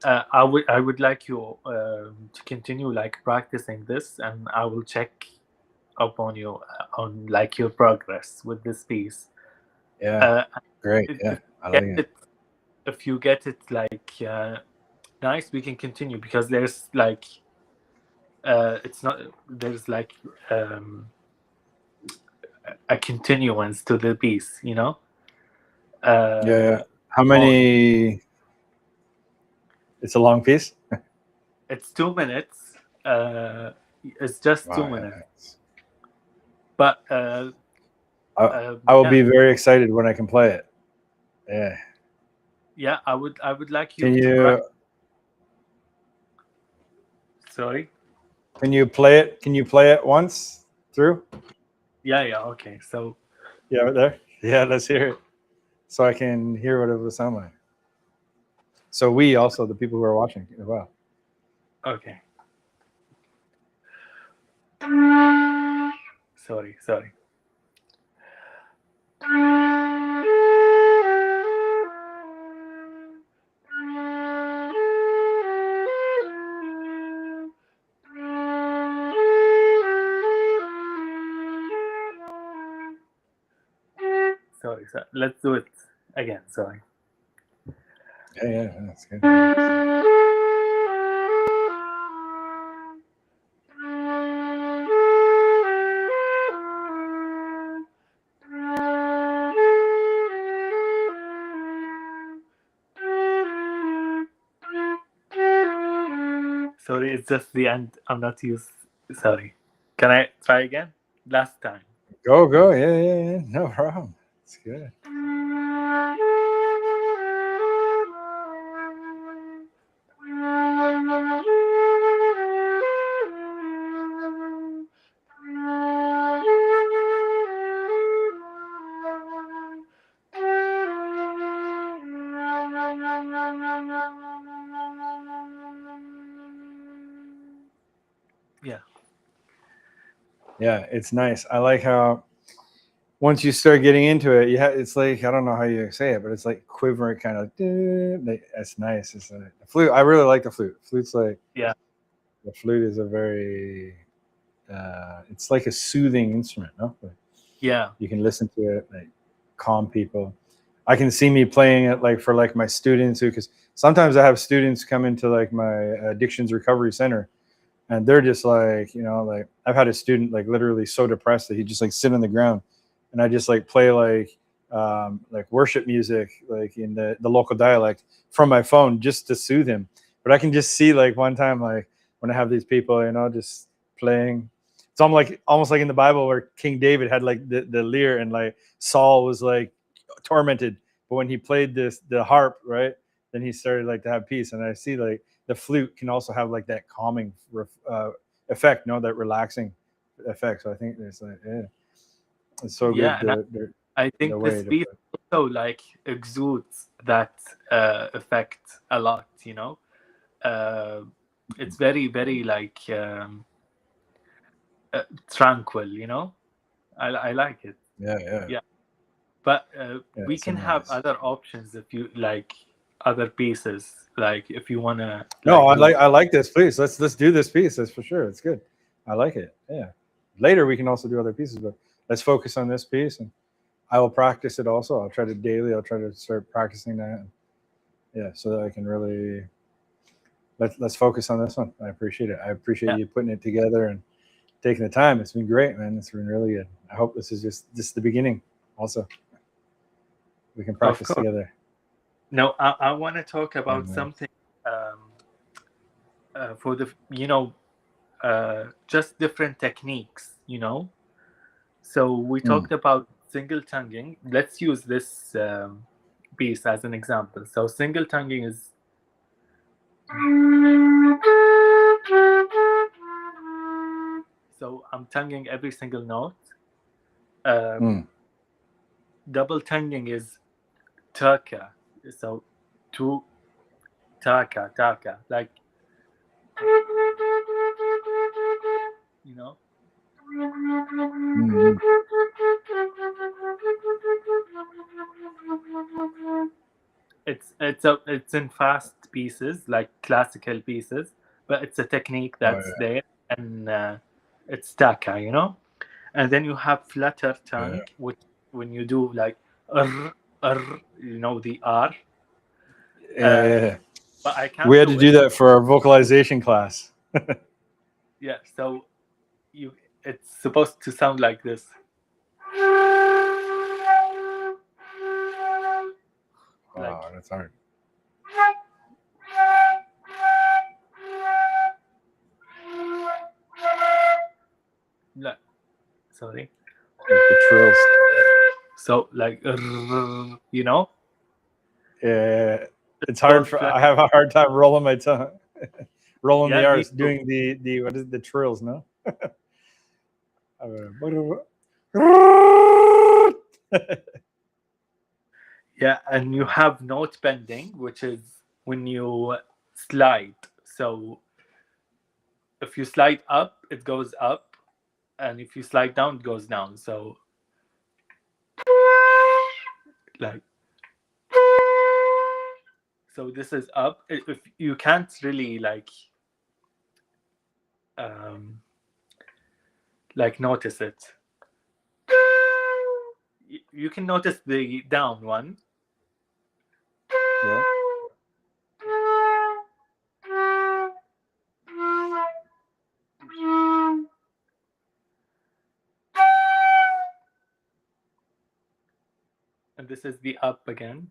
I would like you to continue like practicing this, and I will check upon you on like your progress with this piece. Yeah. Great. If, Yeah. if I you like get it. it, if you get it like nice, we can continue, because there's like it's not, there's like a continuance to the piece, you know. Yeah. How More, many? It's a long piece. it's 2 minutes. It's just two Wow. minutes, Yeah. but I will yeah, be very excited when I can play it. Yeah. yeah. I would like you Can to practice. you Sorry. can you play it? Can you play it once through? Yeah, yeah. Okay. So Yeah, right there. Yeah, let's hear it so I can hear what it would sound like. So we also the people who are watching as well. okay. Sorry. Sorry. So let's do it again. Sorry. Yeah, that's good. Sorry, it's just the end. I'm not used. Sorry. Can I try again? Last time. Go. Yeah. No problem. It's good. Yeah. Yeah, it's nice. I like how once you start getting into it, it's like I don't know how you say it, but it's like quivering, kind of. That's nice. It's a flute. I really like the flute. Flute's like Yeah. the flute is a very. It's like a soothing instrument. No, like Yeah. you can listen to it, like calm people. I can see me playing it like for like my students who, because sometimes I have students come into like my addictions recovery center, and they're just like, like I've had a student like literally so depressed that he just like sit on the ground, and I just like play like worship music like in the local dialect from my phone just to soothe him. But I can just see like one time like when I have these people, just playing. It's almost like in the Bible where King David had like the lyre, and like Saul was like tormented, but when he played the harp, right, then he started like to have peace. And I see like the flute can also have like that calming effect, that relaxing effect. So I think it's like, yeah, it's so Yeah. good And I the think way this to piece play. also like exudes that effect a lot, you know. It's very, very like tranquil, you know. I like it. Yeah. Yeah. But Yeah, we it's so can have nice. other options if you like other pieces. Like if you wanna No, like do I like this. Please, let's do this piece. That's for sure. It's good. I like it. Yeah. Later we can also do other pieces, but let's focus on this piece, and I will practice it also. I'll try to daily. I'll try to start practicing that. Yeah, so that I can really let's focus on this one. I appreciate it. I appreciate yeah, you putting it together and taking the time. It's been great, man. It's been really good. I hope this is just the beginning. Also, we can of practice course. together. No, I want to talk about And something for the just different techniques. You know, so we mm, talked about single tonguing. Let's use this piece as an example. So single tonguing is so I'm tonguing every single note. mm. Double tonguing is taka. So two taka like you know. Mm-hmm. It's in fast pieces like classical pieces, but it's a technique Oh that's there, and it's taka, you know. And then you have flutter yeah, tongue, which when you do like you know, the r. Uh, yeah. but I We can't had to do it. do that for our vocalization class. Yeah, so you it's supposed to sound like this. Like Wow, that's hard. like sorry. Like the trills. So like you know, Yeah, it's hard called for. flutter. I have a hard time rolling my tongue, rolling the Yeah, me R's, too. doing the what is it, the trills? No. Yeah, and you have note bending, which is when you slide. So if you slide up, it goes up, and if you slide down, it goes down. So like so this is up. If you can't really um like notice it. You can notice the down one. Yeah. And this is the up again.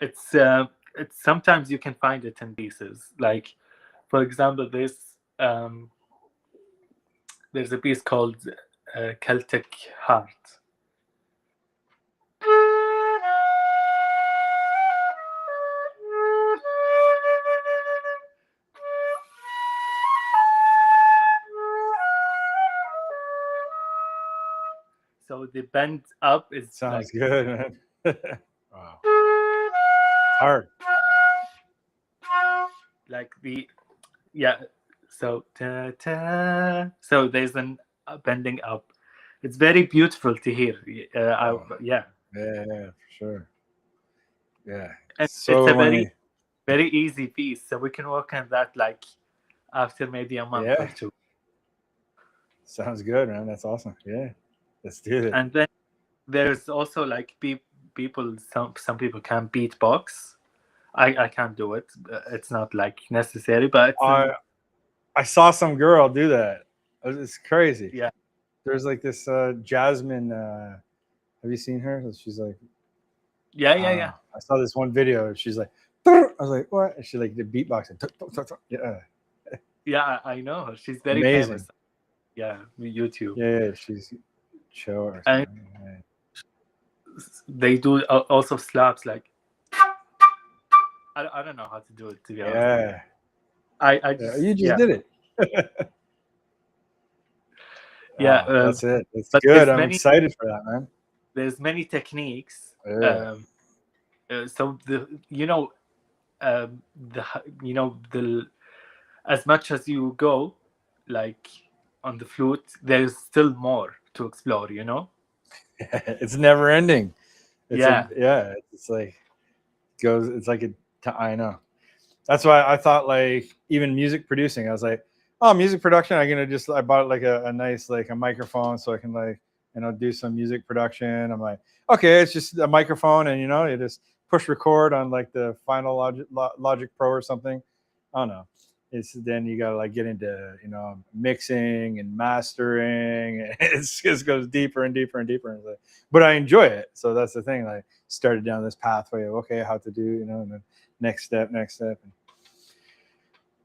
It's sometimes you can find it in pieces. Like for example, there's a piece called Celtic Heart. So the bend up is Sounds like good, man. Wow, hard. like the yeah. So ta, ta, so there's an bending up. It's very beautiful to hear. Oh, Yeah, yeah, for sure. Yeah, and it's so a very many. very easy piece. So we can work on that like after maybe a month or Yeah, two. sounds good, man. That's awesome. Yeah, let's do it. And then there's also like people. Some people can beatbox. I can't do it. It's not like necessary, but it's I an I saw some girl do that. It's crazy. yeah. There's like this Jasmine. Have you seen her? She's like, Yeah, I yeah, don't yeah. know. I saw this one video. She's like, I was like, what? And she like did beatboxing. Yeah, Yeah, I know her. She's very amazing. famous. Yeah, YouTube. Yeah, she's chill or And something. Yeah. they do also slaps like I don't know how to do it, to be honest. Yeah. I Yeah, just you just did it. yeah. That's it. That's But good. I'm excited for that, man. there's many techniques. Yeah. So the the as much as you go like on the flute, there's still more to explore. It's never ending. Yeah, It's like goes. It's like I know. That's why I thought like even music producing. I was like, oh, music production. I bought like a nice like a microphone so I can like do some music production. I'm like, okay, it's just a microphone and you just push record on like the final Logic Pro or something. I don't know. It's then you gotta like get into mixing and mastering. It just goes deeper and deeper and deeper. But I enjoy it. So that's the thing. I started down this pathway of okay, how to do and then next step.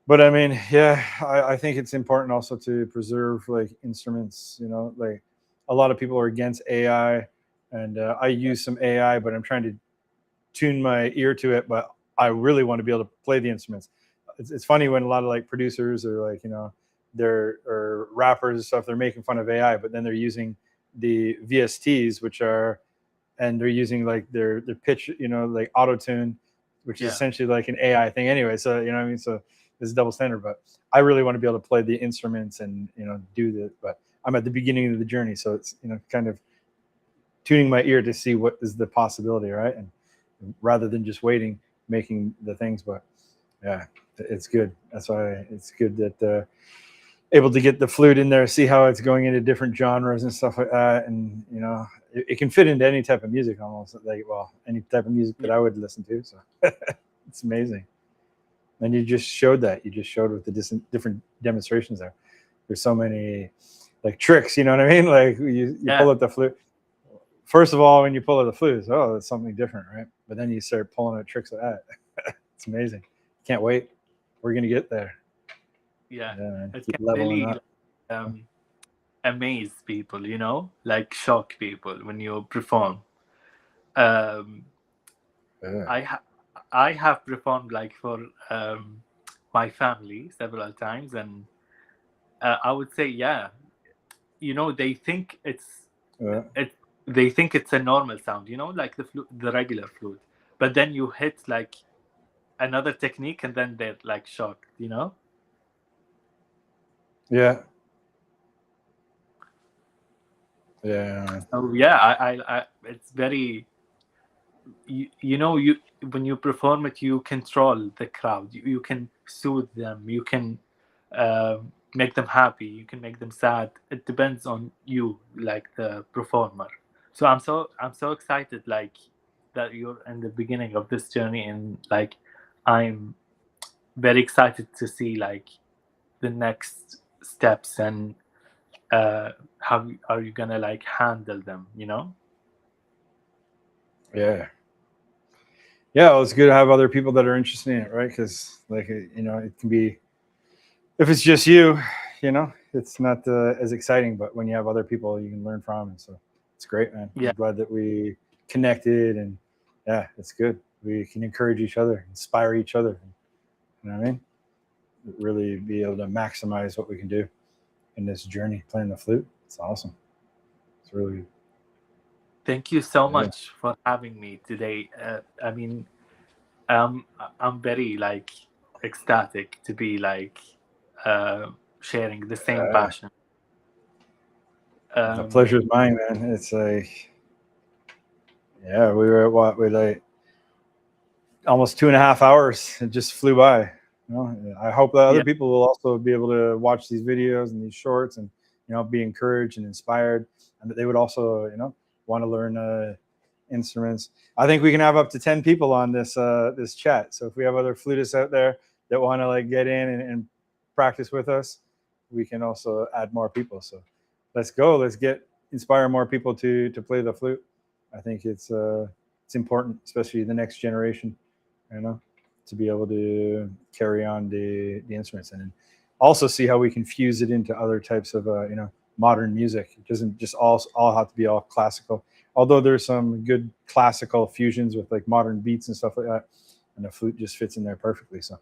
But I mean, yeah, I think it's important also to preserve like instruments. Like a lot of people are against AI, and I use some AI, but I'm trying to tune my ear to it. But I really want to be able to play the instruments. It's funny when a lot of like producers or like they're or rappers and stuff, they're making fun of AI, but then they're using the VSTs, and they're using like their pitch, like auto tune, which is essentially like an AI thing anyway. So what I mean. So this is double standard, but I really want to be able to play the instruments and do this. But I'm at the beginning of the journey, so it's kind of tuning my ear to see what is the possibility, right? And rather than just waiting, making the things. But yeah, it's good. That's why it's good that able to get the flute in there, see how it's going into different genres and stuff like that, and it can fit into any type of music almost. Like any type of music that I would listen to. So it's amazing. And you just showed that. You just showed with the different demonstrations there. There's so many like tricks, you know what I mean? Like you pull out the flute. First of all, when you pull out the flute, it's something different, right? But then you start pulling out tricks like that. It's amazing. Can't wait. We're gonna get there. Yeah. It Keep can leveling really up. amaze people, like shock people when you perform. Um, Yeah. I have performed like for my family several times, and I would say, they think they think it's a normal sound, like the regular flute. But then you hit like another technique, and then they're like shocked, Yeah. Yeah. So yeah, I it's very you when you perform it, you control the crowd. You can soothe them. You can make them happy. You can make them sad. It depends on you, like the performer. So I'm so excited, like that you're in the beginning of this journey, and like I'm very excited to see like the next steps and how are you gonna like handle them, Yeah. Yeah, it's good to have other people that are interested in it, right? Because like it can be if it's just you, it's not as exciting. But when you have other people, you can learn from, and so it's great, man. Yeah. I'm glad that we connected, and yeah, it's good. We can encourage each other, inspire each other. You know what I mean? Really be able to maximize what we can do in this journey playing the flute. It's awesome. It's really. Thank you so much for having me today. I mean, I'm very like ecstatic to be like sharing the same passion. The pleasure's mine, man. It's like, yeah, we were at what? We like almost 2.5 hours. It just flew by. I hope that other people will also be able to watch these videos and these shorts and be encouraged and inspired, and that they would also want to learn instruments. I think we can have up to 10 people on this chat. So if we have other flutists out there that want to like get in and practice with us, we can also add more people. So let's go. Let's inspire more people to play the flute. I think it's important, especially the next generation, to be able to carry on the instruments and also see how we can fuse it into other types of modern music. It doesn't just all have to be all classical, although there's some good classical fusions with like modern beats and stuff like that, and the flute just fits in there perfectly. So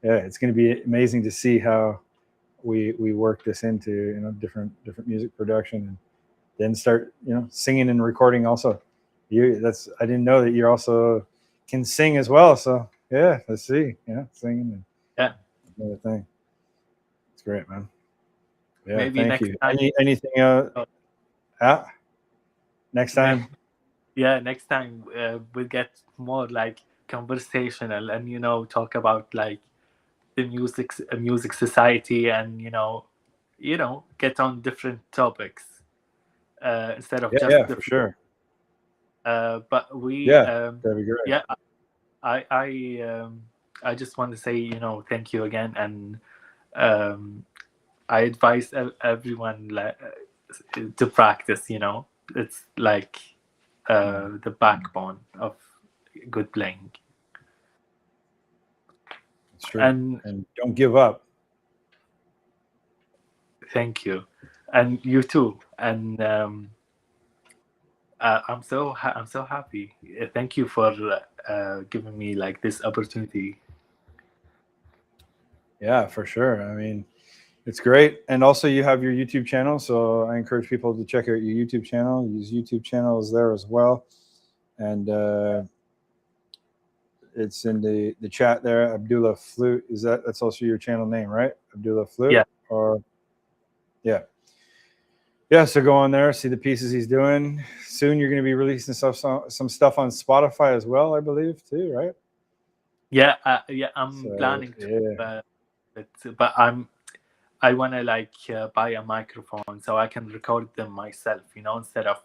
yeah, it's going to be amazing to see how we work this into, you know, different music production, and then start, you know, singing and recording also. That's, I didn't know that you also can sing as well. So yeah, let's see. Yeah, singing and Yeah, another thing. It's great, man. Yeah, maybe thank next you. time. Anything next May, time? yeah, next time we'll get more like conversational, and talk about like the music society, and get on different topics instead of Yeah, just yeah, the for sure. but we Yeah, that'd be great. yeah, I just want to say, thank you again, and um I advise everyone to practice. It's like the backbone of good playing. It's true. And And don't give up. thank you, and you too. And I'm so happy. Thank you for giving me like this opportunity. Yeah, for sure. I mean, it's great. And also, you have your YouTube channel. So I encourage people to check out your YouTube channel. Use YouTube channels there as well. And it's in the chat there. Abdullah Flute. That's also your channel name, right? Abdullah Flute? Yeah. Or yeah. Yeah, so go on there, see the pieces he's doing. Soon you're going to be releasing some stuff on Spotify as well, I believe, too, right? Yeah, I'm So planning to, yeah, but I want to like buy a microphone so I can record them myself, instead of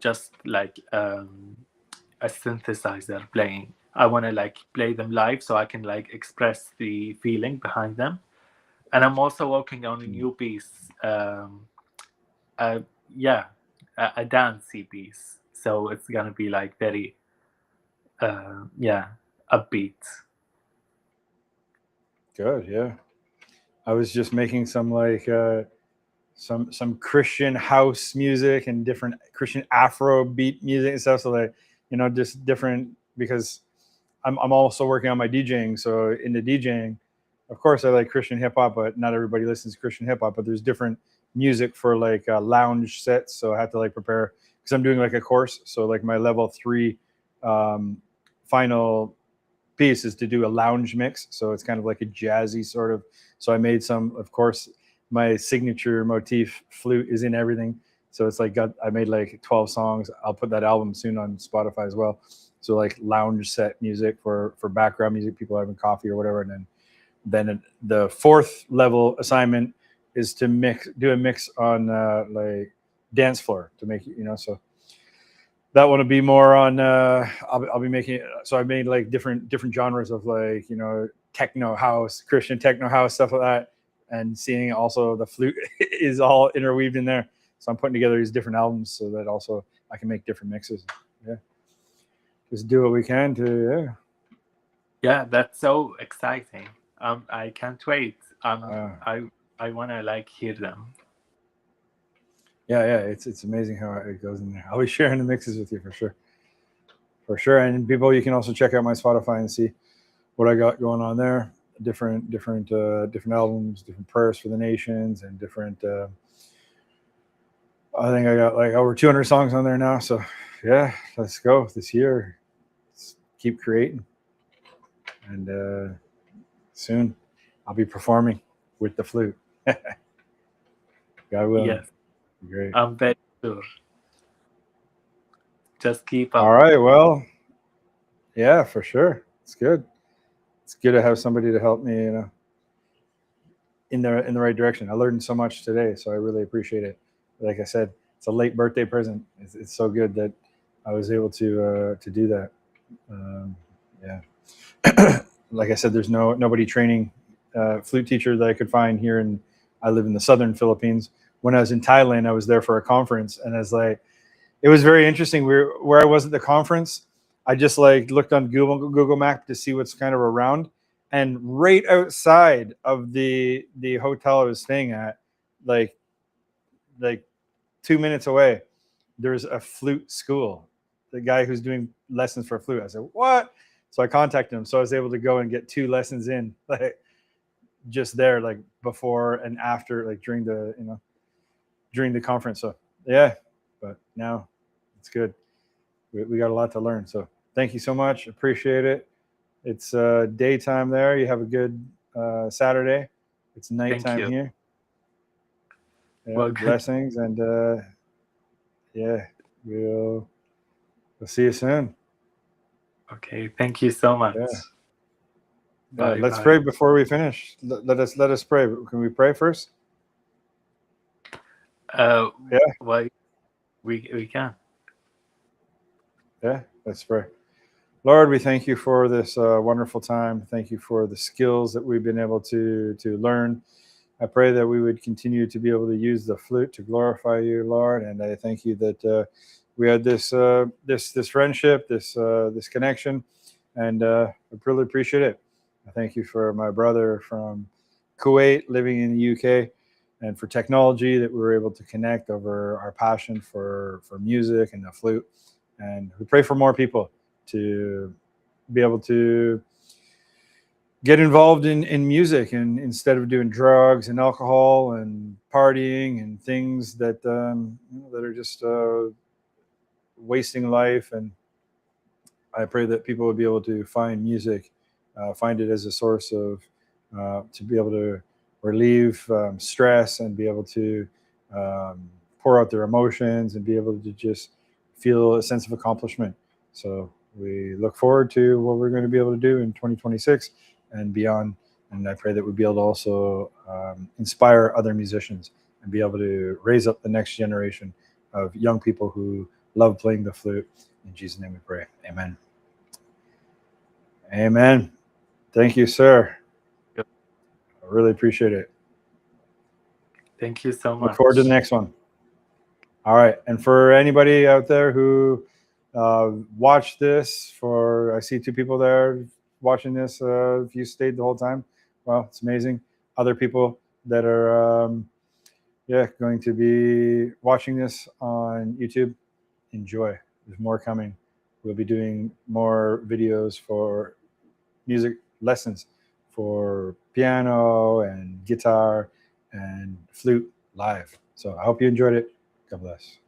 just like a synthesizer playing. I want to like play them live so I can like express the feeling behind them. And I'm also working on a new piece. Uh, yeah, a dancey piece. So it's gonna be like very, yeah, upbeat. good. Yeah, I was just making some like some Christian house music and different Christian Afro beat music and stuff. So like, you know, just different, because I'm also working on my DJing. So in the DJing, of course, I like Christian hip hop, but not everybody listens to Christian hip hop. But there's different music for like lounge sets. So I have to like prepare, because I'm doing like a course. So like my level 3 um, final piece is to do a lounge mix. So it's kind of like a jazzy sort of. So I made some, of course, my signature motif flute is in everything. So it's like I made like 12 songs. I'll put that album soon on Spotify as well. So like lounge set music for background music, people having coffee or whatever. And then the fourth level assignment is to do a mix on like dance floor to make, you know, so that one will be more on I'll be making it. So I made like different genres of like, you know, techno house, Christian techno house, stuff like that, and seeing also the flute is all interweaved in there. So I'm putting together these different albums so that also I can make different mixes. Yeah, just do what we can to Yeah, that's so exciting. I can't wait. uh, I wanna like hear them. yeah. It's amazing how it goes in there. I'll be sharing the mixes with you for sure, for sure. And people, you can also check out my Spotify and see what I got going on there. Different albums, different prayers for the nations, and different. I think I got like over 200 songs on there now. So yeah, let's go this year. Let's keep creating, and soon I'll be performing with the flute. God willing, Yes, great. I'm very sure. Just keep All up. right, well, yeah, for sure. It's good. It's good to have somebody to help me, you know, in the right direction. I learned so much today, so I really appreciate it. Like I said, it's a late birthday present. It's so good that I was able to do that. Yeah, like I said, there's nobody training flute teacher that I could find here, and I live in the southern Philippines. When I was in Thailand, I was there for a conference, and it was very interesting. Where I was at the conference, I just like looked on Google Map to see what's kind of around, and right outside of the hotel I was staying at, like like 2 minutes away, there's a flute school. The guy who's doing lessons for flute. I said, what? So I contacted him. So I was able to go and get 2 lessons in, like just there, like before and after, like during the, you know, during the conference. So yeah, but now it's good. We got a lot to learn. So thank you so much. Appreciate it. It's daytime there. You have a good Saturday. It's nighttime you. here. Yeah, Well, good. blessings, and yeah, we'll see you soon. Okay, thank you so much. Yeah. Bye. Let's bye. pray before we finish. Let us pray. Can we pray first? Yeah. Well, we can. Yeah, let's pray. Lord, we thank you for this wonderful time. Thank you for the skills that we've been able to learn. I pray that we would continue to be able to use the flute to glorify you, Lord. And I thank you that we had this friendship, this connection, and I really appreciate it. I thank you for my brother from Kuwait living in the UK, and for technology that we were able to connect over our passion for music and the flute. And we pray for more people to be able to get involved in music, and instead of doing drugs and alcohol and partying and things that that are just wasting life. And I pray that people would be able to find music, find it as a source of to be able to relieve stress, and be able to pour out their emotions, and be able to just feel a sense of accomplishment. So we look forward to what we're going to be able to do in 2026 and beyond. And I pray that we'll be able to also inspire other musicians and be able to raise up the next generation of young people who love playing the flute. In Jesus' name we pray. Amen. Amen. Thank you, sir. Yep. I really appreciate it. Thank you so much. Look forward to the next one. All right. And for anybody out there who watched this, I see 2 people there watching this. If you stayed the whole time, well, it's amazing. Other people that are, going to be watching this on YouTube, enjoy. There's more coming. We'll be doing more videos for music lessons for piano and guitar and flute live. So I hope you enjoyed it. God bless.